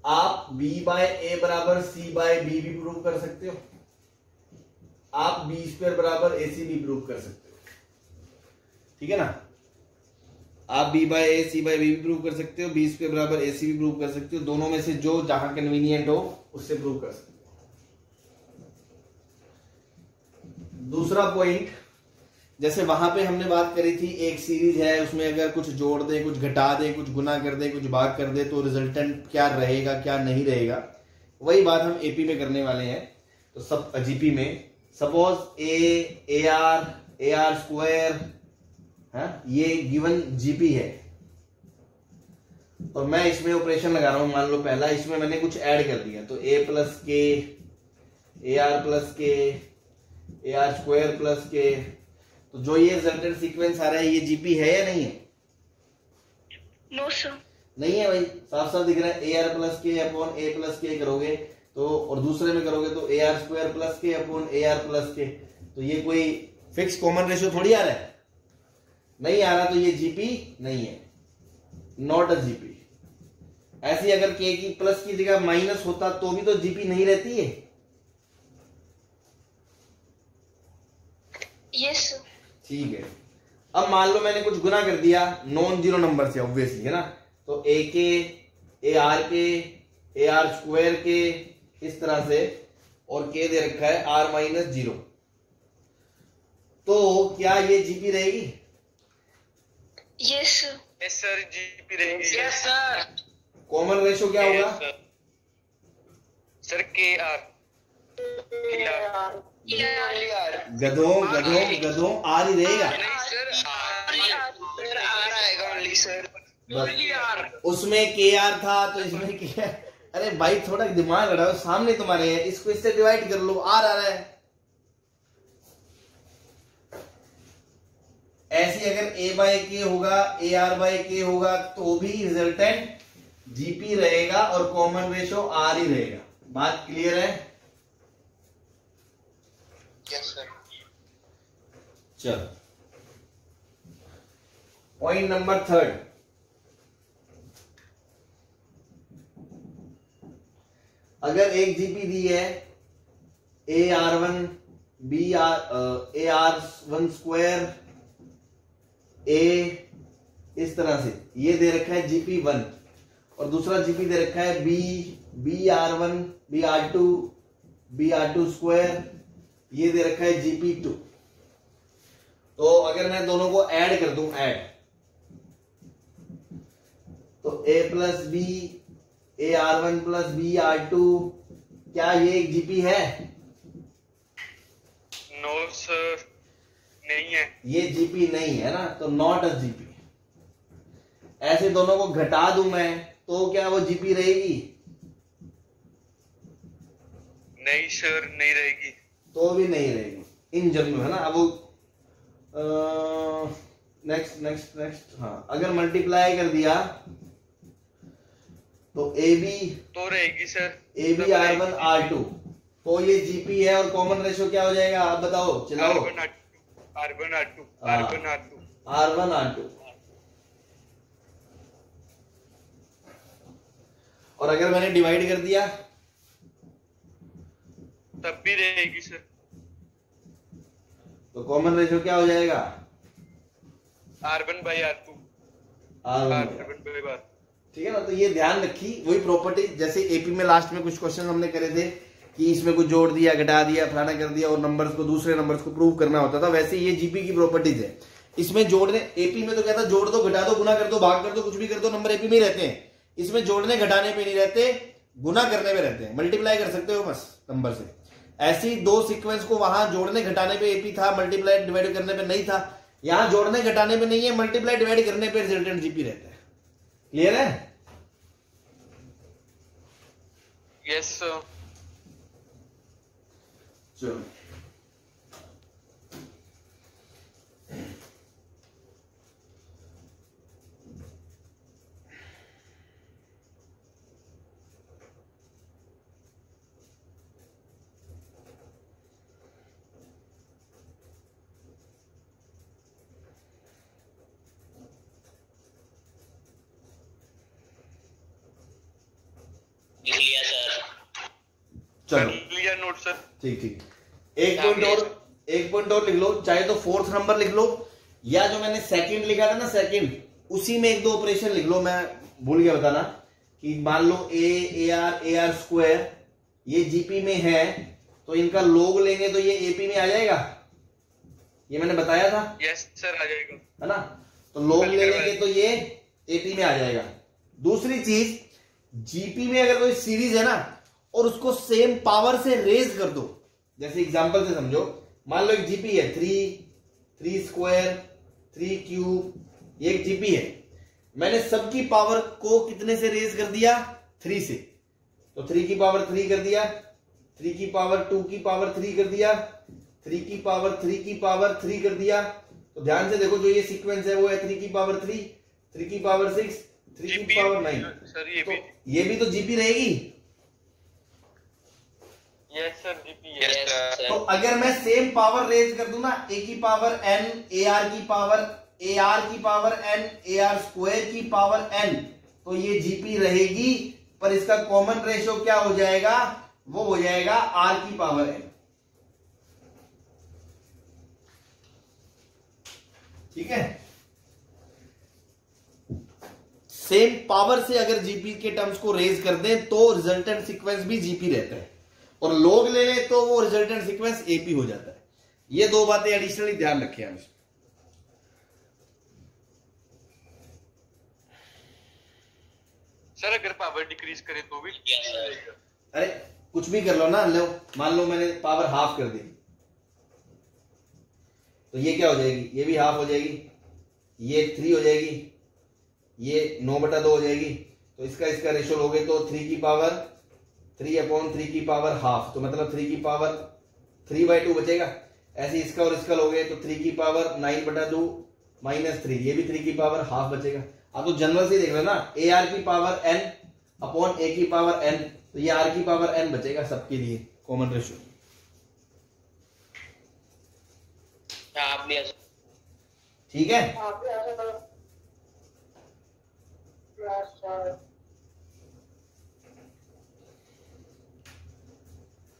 आप b/a = c/b भी प्रूव कर सकते हो, आप b² = ac भी प्रूव कर सकते हो, ठीक है ना। आप b/a c/b भी प्रूव कर सकते हो, b² = ac भी प्रूव कर सकते हो, दोनों में से जो जहां कन्वीनियंट हो उससे प्रूव कर सकते हो। दूसरा पॉइंट, जैसे वहां पे हमने बात करी थी, एक सीरीज है उसमें अगर कुछ जोड़ दे, कुछ घटा दे, कुछ गुना कर दे, कुछ भाग कर दे, तो रिजल्टेंट क्या रहेगा क्या नहीं रहेगा, वही बात हम एपी में करने वाले हैं। तो सब जीपी में सपोज ए आर स्क्वायर, ये गिवन जीपी है और मैं इसमें ऑपरेशन लगा रहा हूं। मान लो पहला इसमें मैंने कुछ ऐड कर दिया, तो ए प्लस के, ए आर प्लस के, ए आर स्क्वायर प्लस के, तो जो ये रिजल्टेंट सीक्वेंस आ रहा है ये जीपी है या नहीं है? No sir. नहीं है भाई, साफ साफ दिख रहा है। A r plus k upon a plus k करोगे तो, और दूसरे में करोगे तो a r square plus k upon a r plus k, तो ये कोई फिक्स कॉमन रेशियो थोड़ी आ रहा है, नहीं आ रहा, तो ये जीपी नहीं है, नॉट अ जीपी। ऐसी अगर के की प्लस की जगह माइनस होता तो भी तो जीपी नहीं रहती है। यस। ठीक है, अब मान लो मैंने कुछ गुना कर दिया नॉन जीरो नंबर से, ऑब्वियसली है ना, तो ए के, ए आर स्क्वायर के, इस तरह से, और के दे रखा है आर माइनस जीरो, तो क्या ये जीपी रहेगी? यस सर, जीपी रहेगी। Yes sir. कॉमन रेशियो क्या होगा? सर के आर। गधों आर ही रहेगा। उसमें के आर था तो इसमें के आर। अरे भाई थोड़ा दिमाग लगाओ, सामने तुम्हारे है, इसको इससे डिवाइड कर लो, आर आ रहा है। ऐसे अगर ए बाय के होगा, ए आर बाय के होगा, तो भी रिजल्टेंट जीपी रहेगा और कॉमन रेशियो आर ही रहेगा। बात क्लियर है? Yes sir. चलो पॉइंट नंबर 3, अगर एक जीपी दी है a r one b r a r one square a, इस तरह से ये दे रखा है जीपी 1, और दूसरा जीपी दे रखा है b r one b r two square, ये दे रखा है जीपी 2। तो अगर मैं दोनों को ऐड कर दूं, तो a plus b, a r one plus b r two, क्या ये एक जीपी है? नो सर, नहीं है। ये जीपी नहीं है ना, तो नॉट अ जीपी। ऐसे दोनों को घटा दूं मैं तो क्या वो जीपी रहेगी? नहीं सर, नहीं रहेगी। तो भी नहीं रहेगी इन जनरल, है ना। अब वो नेक्स्ट हाँ, अगर मल्टीप्लाई कर दिया तो ए बी तो रहेगी sir, a b r one r two, तो ये जीपी है और कॉमन रेशियो क्या हो जाएगा? आप बताओ, चलाओ। R1 R2। और अगर मैंने डिवाइड कर दिया तब भी रहेगी सर। तो कॉमन रेशियो क्या हो जाएगा? R1 by R2। ठीक है ना। तो ये ध्यान रखी, वही प्रॉपर्टी जैसे एपी में लास्ट में कुछ क्वेश्चन हमने करे थे कि इसमें कुछ जोड़ दिया, घटा दिया, फलाना कर दिया और नंबर्स को, दूसरे नंबर्स को प्रूव करना होता था, वैसे ये जीपी की प्रॉपर्टीज है। इसमें जोड़ने, एपी में तो कहता जोड़ दो, घटा दो, गुना कर दो, भाग कर दो, कुछ भी कर दो, नंबर एपी में रहते हैं। इसमें जोड़ने घटाने पे नहीं रहते, गुना करने पे रहते हैं। मल्टीप्लाई कर सकते हो बस नंबर से। ऐसी दो सीक्वेंस को वहां जोड़ने घटाने पे एपी था, मल्टीप्लाई डिवाइड करने पे नहीं था। यहां जोड़ने घटाने पे नहीं है, मल्टीप्लाई डिवाइड करने पे रिजल्टेंट जीपी रहता है। क्लियर है? Yes sir. चलो चलो लिया नोट सर। ठीक। एक पॉइंट और लिख लो, चाहे तो फोर्थ नंबर लिख लो, या जो मैंने सेकंड लिखा था ना, सेकंड, उसी में एक दो ऑपरेशन लिख लो। मैं भूल गया बताना कि मान लो ए आर स्क्वायर ये जीपी में है, तो इनका लोग लेंगे तो ये एपी में आ जाएगा, ये मैंने बताया था। यस सर, आ जाएगा, है ना। तो लोग ले लेंगे तो ये एपी में आ जाएगा। दूसरी चीज, जीपी में अगर कोई सीरीज है ना और उसको सेम पावर से रेज कर दो। जैसे एग्जांपल से समझो, मान लो एक जीपी है 3 स्क्वायर 3 क्यूब, ये एक जीपी है। मैंने सबकी पावर को कितने से रेज कर दिया? 3 से। तो 3 की पावर 3 कर दिया, 3 की पावर 2 की पावर 3 कर दिया, 3 की पावर 3 की पावर 3 कर दिया। तो ध्यान से देखो, जो ये सीक्वेंस है वो है 3 की पावर 3, 3 की पावर 6, 3 की पावर 9। सर ये भी तो जीपी रहेगी। यस सर, जीपी है। Yes sir. तो अगर मैं सेम पावर रेज कर दूं ना, ए की पावर n, AR की पावर n, AR स्क्वायर की पावर n, तो ये जीपी रहेगी, पर इसका कॉमन रेशियो क्या हो जाएगा? वो हो जाएगा r की पावर n। ठीक है, सेम पावर से अगर जीपी के टर्म्स को रेज कर दें तो रिजल्टेंट सीक्वेंस भी जीपी रहता है, और लोग ले लें तो वो रिजल्टेंट सीक्वेंस एपी हो जाता है। ये दो बातें एडिशनली ध्यान रखें हम। सर अगर पावर डिक्रीज करें तो भी रहेगा? अरे कुछ भी कर लो ना, लो मान लो मैंने पावर हाफ कर दी, तो ये क्या हो जाएगी? ये भी हाफ हो जाएगी, ये 3 हो जाएगी, ये 9/2 हो जाएगी। तो इसका रेशियो लोगे तो 3 की पावर 3/3 की पावर हाफ, तो मतलब 3 की पावर 3/2 बचेगा। ऐसे इसका और इसका लोगे तो 3 की पावर 9/2 -3, ये भी 3 की पावर हाफ बचेगा। आप तो जनरल से देख रहे हो ना, AR की पावर n अपॉन A की पावर n, तो ये R की पावर n बचेगा सबके लिए कॉमन रेशियो। ठीक है,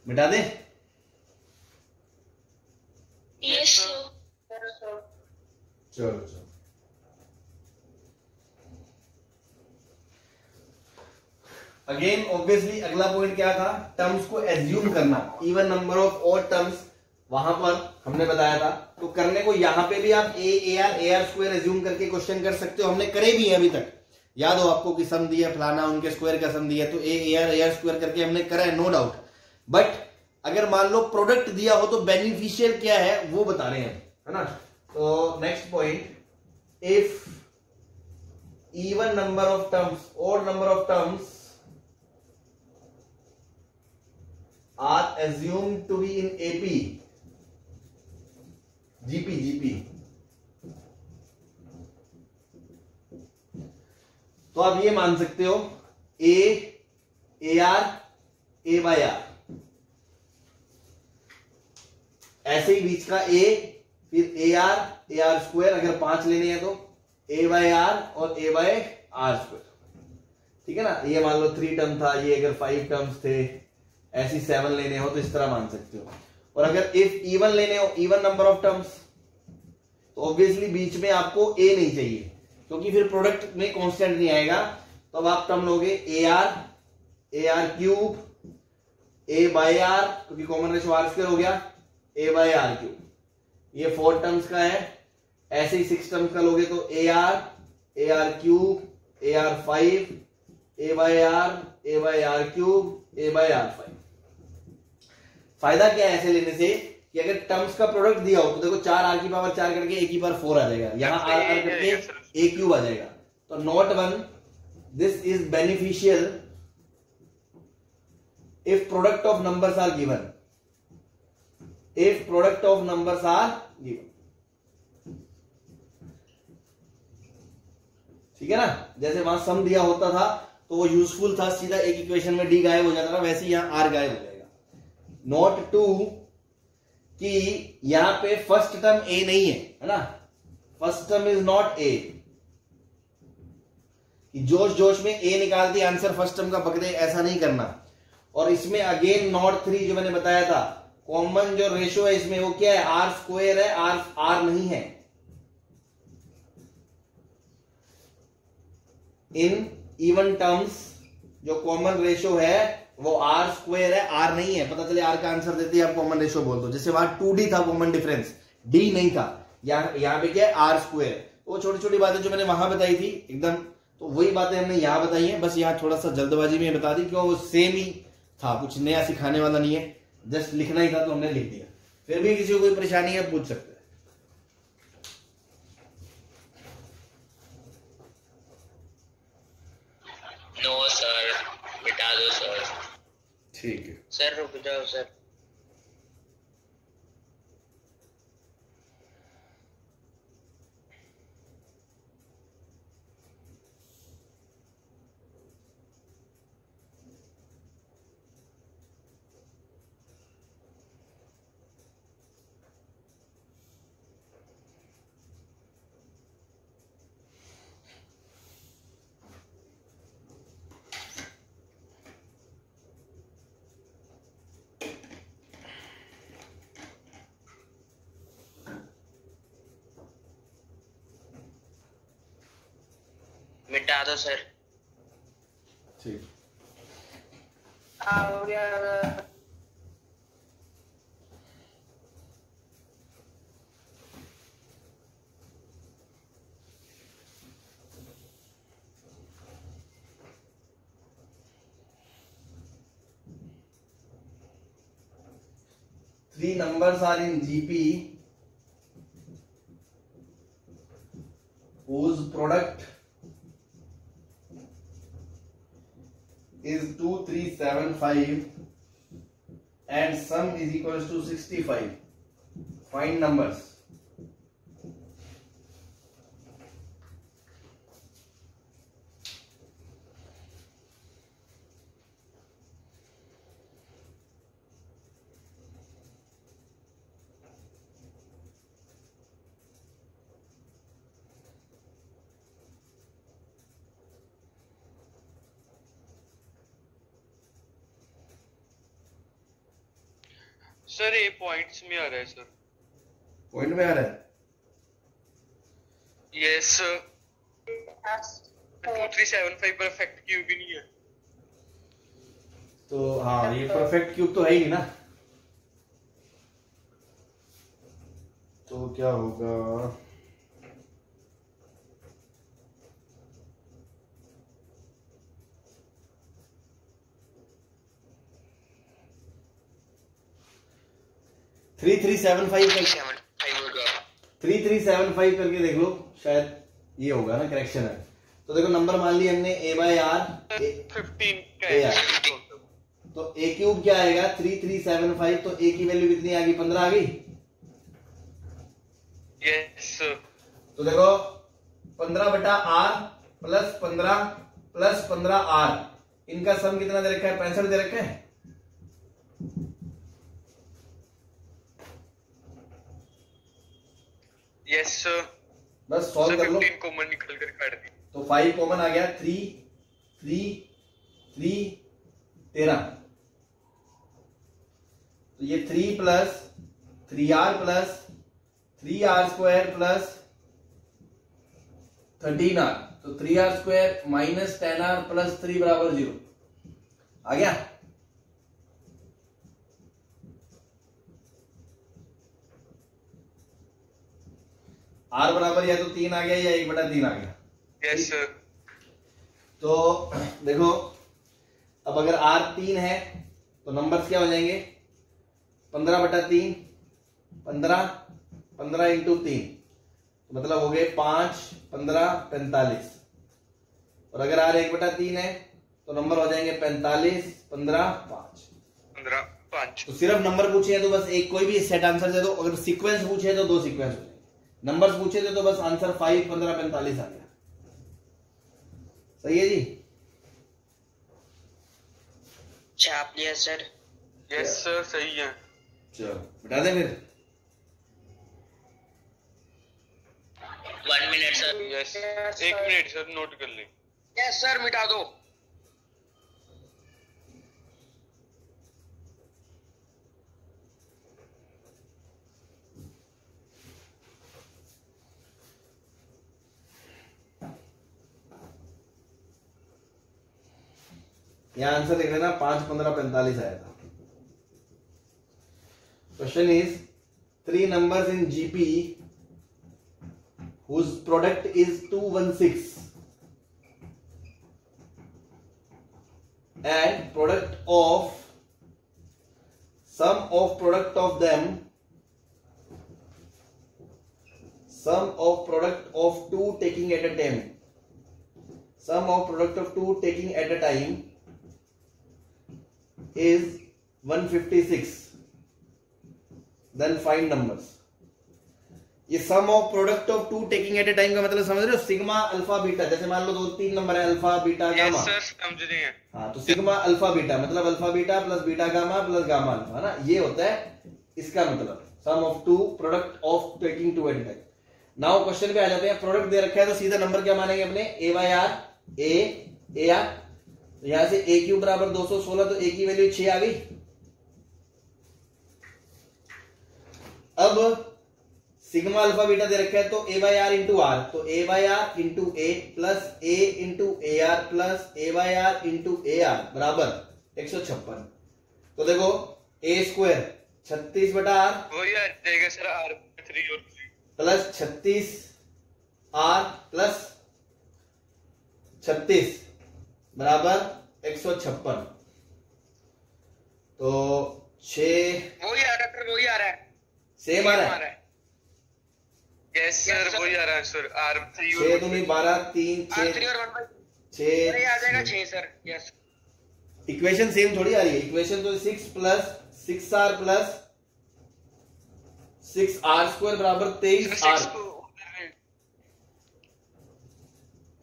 मिटा दे। यस चलो अगेन ऑब्वियसली अगला पॉइंट क्या था? टर्म्स को एज्यूम करना, even number of odd terms वहां पर हमने बताया था। तो करने को यहां पे भी आप AR स्क्वायर एज्यूम करके क्वेश्चन कर सकते हो, हमने करे भी है अभी तक। याद हो आपको कि सम दिया फलाना, उनके स्क्वायर का सम दिया, तो AR स्क्वायर करके हमने करा है, नो डाउट। बट अगर मान लो प्रोडक्ट दिया हो तो बेनिफिशियल क्या है वो बता रहे हैं, है ना। तो next point, if even number of terms, odd number of terms are assumed to be in AP, GP, तो आप ये मान सकते हो AR A/R, ऐसे ही बीच का A, फिर AR स्क्वायर, अगर 5 लेने हैं तो A/R और A/R स्क्वायर। ठीक है ना, ये मान लो 3 टर्म था, ये अगर 5 टर्म्स थे, ऐसी 7 लेने हो तो इस तरह मान सकते हो। और अगर इफ इवन लेने हो, इवन नंबर ऑफ टर्म्स, तो ऑब्वियसली बीच में आपको A नहीं चाहिए, क्योंकि फिर प्रोडक्ट में कांस्टेंट नहीं आएगा। तो अब आप टर्म लोगे AR क्यूब, A/R, क्योंकि कॉमन रेशियो R स्क्वायर हो गया, A/R क्यूब, ये 4 टर्म्स का है। ऐसे ही 6 टर्म्स का लोगे तो AR cube, AR5, A/R cube, A/R5। फायदा क्या है ऐसे लेने से कि अगर टर्म्स का प्रोडक्ट दिया हो तो देखो 4 R की पावर 4 करके A की पावर 4 आ जाएगा, यहां R करके A क्यूब आ जाएगा। तो not 1, this is beneficial if product of numbers are given, if product of numbers are given. ठीक है ना, जैसे वहां सम दिया होता था तो वो यूजफुल था, सीधा एक इक्वेशन में D गायब हो जाता था, वैसे यहां R गायब हो जाएगा। नोट 2 कि यहां पे फर्स्ट टर्म A नहीं है ना, first term is not A। जोश में A निकाल दिया आंसर फर्स्ट टर्म का पकड़े, ऐसा नहीं करना। और इसमें अगेन नॉट 3 जो मैंने बताया था, कॉमन जो रेशियो है इसमें वो क्या है? R स्क्वायर है, R नहीं है। इन इवन टर्म्स जो कॉमन रेशियो है वो R स्क्वायर है, R नहीं है। पता चले R का आंसर देते आप कॉमन रेशियो बोल दो। जैसे वहां 2D था कॉमन डिफरेंस, D नहीं था, यहां पे क्या है? R square. वो छोटी छोटी बातें जो मैंने वहां बताई थी एकदम, तो वही बातें हमने यहां बताई हैं, बस यहां थोड़ा सा जल्दबाजी में बता दी, क्यों? वो सेम ही था, कुछ नया सिखाने वाला नहीं है, जस्ट लिखना ही था तो हमने लिख दिया। फिर भी किसी को कोई परेशानी है पूछ सकते हैं। नो सर, मिटा दो सर। ठीक है सर रुक जाओ सर। मिटा दो सर। ठीक। Three numbers are in GP whose product is 2375 and sum is equals to 65. Find numbers. Sir ये पॉइंट्स में आ रहा है सर। पॉइंट में आ रहा है? Yes sir. 2375 परफेक्ट क्यूब भी नहीं है। तो हाँ, ये परफेक्ट क्यूब तो है ही ना। तो क्या होगा? थ्री थ्री सेवन फाइव 3375 करके देख लो, शायद ये होगा ना, करेक्शन है। तो देखो नंबर मान लिया हमने a बाय आर 15 का है, तो a क्यूब क्या आएगा 3375, तो a की वैल्यू कितनी आ गई? 15 आ गई। यस तो देखो 15 बटा आर प्लस 15 प्लस 15 आर, इनका सम कितना दे रखा है? 65 दे रखा है। Yes sir. बस सॉल्व कर लो। 15 कॉमन निकल कर काट दी। तो 5 कॉमन आ गया, 3 3 3 13। तो ये 3 plus 3r plus 3r square plus 13r, तो 3r square minus 10r plus 3 बराबर 0 आ गया। r बराबर या तो 3 आ गया या 1/3 आ गया। Yes sir. तो देखो अब अगर r 3 है तो नंबर्स क्या हो जाएंगे? 15/3 15 15 इंटू 3, तो मतलब हो गए 5 15 45। और अगर r 1/3 है तो नंबर हो जाएंगे 45 15 5 15 5। तो सिर्फ नंबर पूछे हैं तो बस एक कोई भी सेट आंसर दे दो, अगर सीक्वेंस पूछे तो 2 सीक्वेंस हो जाएंगे, नंबर्स पूछे थे तो बस आंसर 5 15 45 आ गया। सही है जी? छाप लिया सर। यस सर सही है। चलो बता दे फिर। 1 minute sir. Yes 1 minute sir, note कर लें। यस सर मिटा दो। यहां आंसर लिख लेना 5 15 45 आया था। Question is 3 numbers in GP whose product is 216 and product of sum of product of them, sum of product of two taking at a time, sum of product of two taking at a time is 156. Then find numbers. ये sum of product of two taking at a time का मतलब समझ रहे हो, sigma alpha beta, जैसे मान लो 2-3 नंबर है अल्फा बीटा गामा। सर समझ रहे हैं। हाँ, तो सिग्मा अल्फा बीटा मतलब alpha beta plus beta gamma plus gamma alpha ना, ये होता है इसका मतलब sum of two product of taking two at a time. Now question पे आ जाते हैं। प्रोडक्ट दे रखा है तो सीधा नंबर क्या मानेंगे अपने, ए बाई आर, ए आर, तो यहां से ए क्यूब बराबर 216, तो ए की वैल्यू 6 आ गई। अब सिग्मा अल्फा बीटा दे रखा है तो a by r into r, तो a by r into a plus a into a r plus a by r into a r बराबर 156। तो देखो ए स्क्वायर 36 बटा आर वही आ जाएगा सर, आर 3 और 3 प्लस 36 आर प्लस 36 बराबर 156। तो 6 वही आ रहा है, वही आ रहा है, सेम आ रहा है। यस सर, वही आ रहा है सर, आर 3 और 6 दूनी 12, 3 R3 और 1/3 6 आ जाएगा 6 सर। यस, इक्वेशन सेम थोड़ी आ रही है, इक्वेशन तो 6 plus 6r plus 6r square बराबर 23r,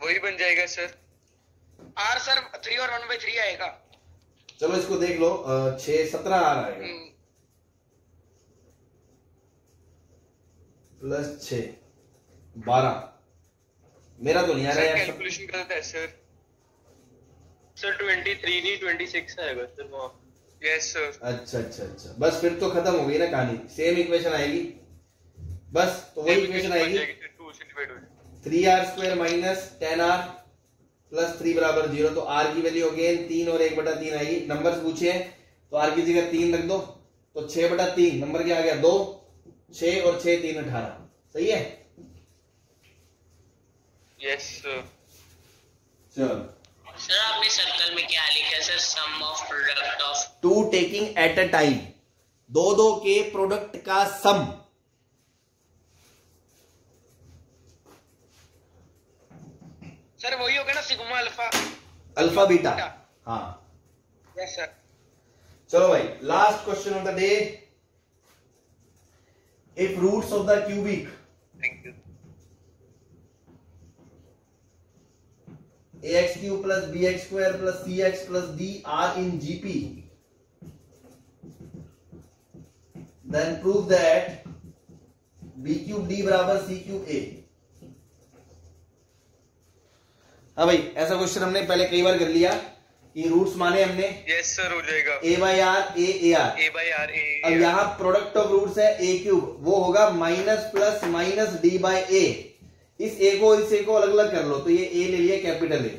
वही बन जाएगा सर। R सर 3 और 1/3 आएगा। चलो इसको देख लो, 6 17r आएगा प्लस 6 12। मेरा तो नहीं आ रहा है कैलकुलेशन करता है सर। सर 23 नहीं 26 आएगा सर वहां। Yes sir. अच्छा, बस फिर तो खत्म हो गई ना कहानी, सेम इक्वेशन आएगी बस। तो वही इक्वेशन आएगी 3r square minus 10r plus 3 बराबर 0। तो r की वैल्यू अगेन 3 और 1/3 आएगी। नंबर्स पूछे हैं तो r की जगह 3 रख दो, तो 6/3 नंबर क्या आ गया 2, 6 और 6 3 18। सही है। Yes sir. चलो सर आपने सर्कल में क्या लिखा है sir, sum of product of two taking at a time, दो के प्रोडक्ट का सम। सर वही होगा ना, सिग्मा अल्फा अल्फा बीटा। हाँ यस सर। चलो भाई, last question of the day. If roots of the cubic thank you. ax cube plus bx square plus cx plus d are in GP, then prove that b cube d बराबर c cube a। हाँ भाई, ऐसा question हमने पहले कई बार कर लिया कि रूट्स माने हमने। यस सर, हो जाएगा a by r a r, a by r a. अब यहाँ प्रोडक्ट ऑफ रूट्स है a क्यूब, वो होगा minus plus minus d by a. इस a को इस a को अलग अलग कर लो, तो ये a ले लिया कैपिटल A,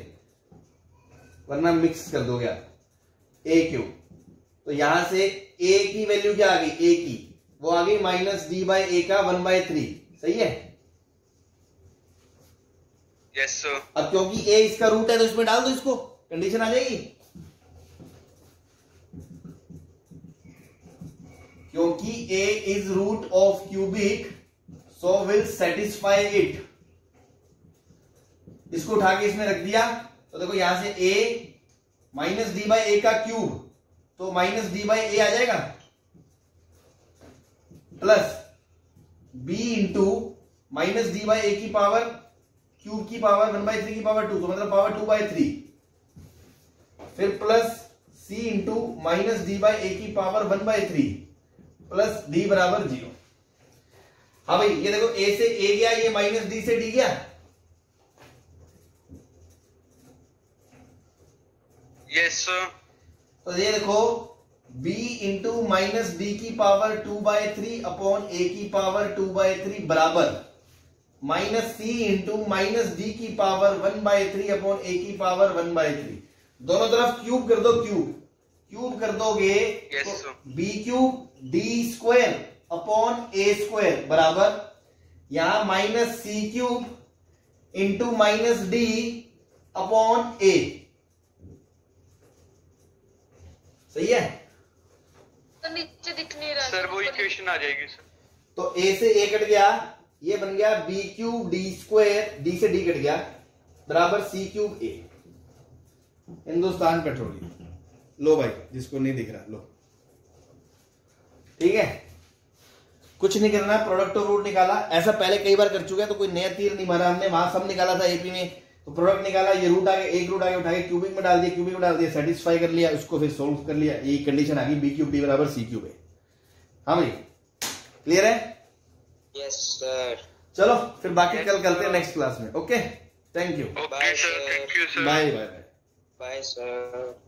वरना मिक्स कर दोगे आप, a क्यूब। तो यहां से a की वैल्यू क्या आ गई, a की वो आ गई माइनस d बाई ए का 1/3। सही है। Yes sir. अब क्योंकि a इसका रूट है तो इसमें डाल दो, इसको कंडीशन आ जाएगी। क्योंकि a is root of cubic so will satisfy it. इसको उठा के इसमें रख दिया, तो देखो यहां से a minus d by a का क्यूब, तो माइनस डी बाई ए आ जाएगा, plus b into minus d by a की पावर क्यूब की पावर 1/3 की पावर 2, तो मतलब पावर 2/3, फिर plus c into minus d by a की पावर 1/3 प्लस d बराबर 0। हाँ भाई, ये देखो a से a गया, ये माइनस d से d गया। Yes sir. तो ये देखो b इंटू माइनस डी की पावर 2/3 अपॉन a की पावर 2/3 बराबर minus c into minus D की पावर 1/3 अपॉन a की पावर 1/3। दोनों तरफ क्यूब कर दो, क्यूब कर दोगे yes, तो b cube d square upon a square बराबर यहां minus c cube into minus D upon a। सही है। नीचे दिख नहीं रहा सर वो इक्वेशन आ जाएगी सर। तो ए से ए कट गया, ये बन गया b cube d square, d से डी कट गया बराबर c cube a. Hindustan Petroleum. लो भाई, जिसको नहीं दिख रहा लो, ठीक है। कुछ नहीं करना, प्रोडक्ट और रूट निकाला। ऐसा पहले कई बार कर चुके हैं, तो कोई नया तीर नहीं मारा हमने। वहां सब निकाला था एपी में, तो प्रोडक्ट निकाला, ये रूट आगे, एक रूट आगे उठा के क्यूबिक में डाल दिया, क्यूबिक में डाल दिया, सेटिस्फाई कर लिया, उसको फिर सोल्व कर लिया, ये कंडीशन आ गई बी क्यूब डी बराबर सी क्यूब है। हाँ भाई, क्लियर है? Yes sir. चलो फिर बाकी कल करते हैं नेक्स्ट क्लास में। Okay, thank you, okay sir, thank you sir. Bye bye bye bye sir.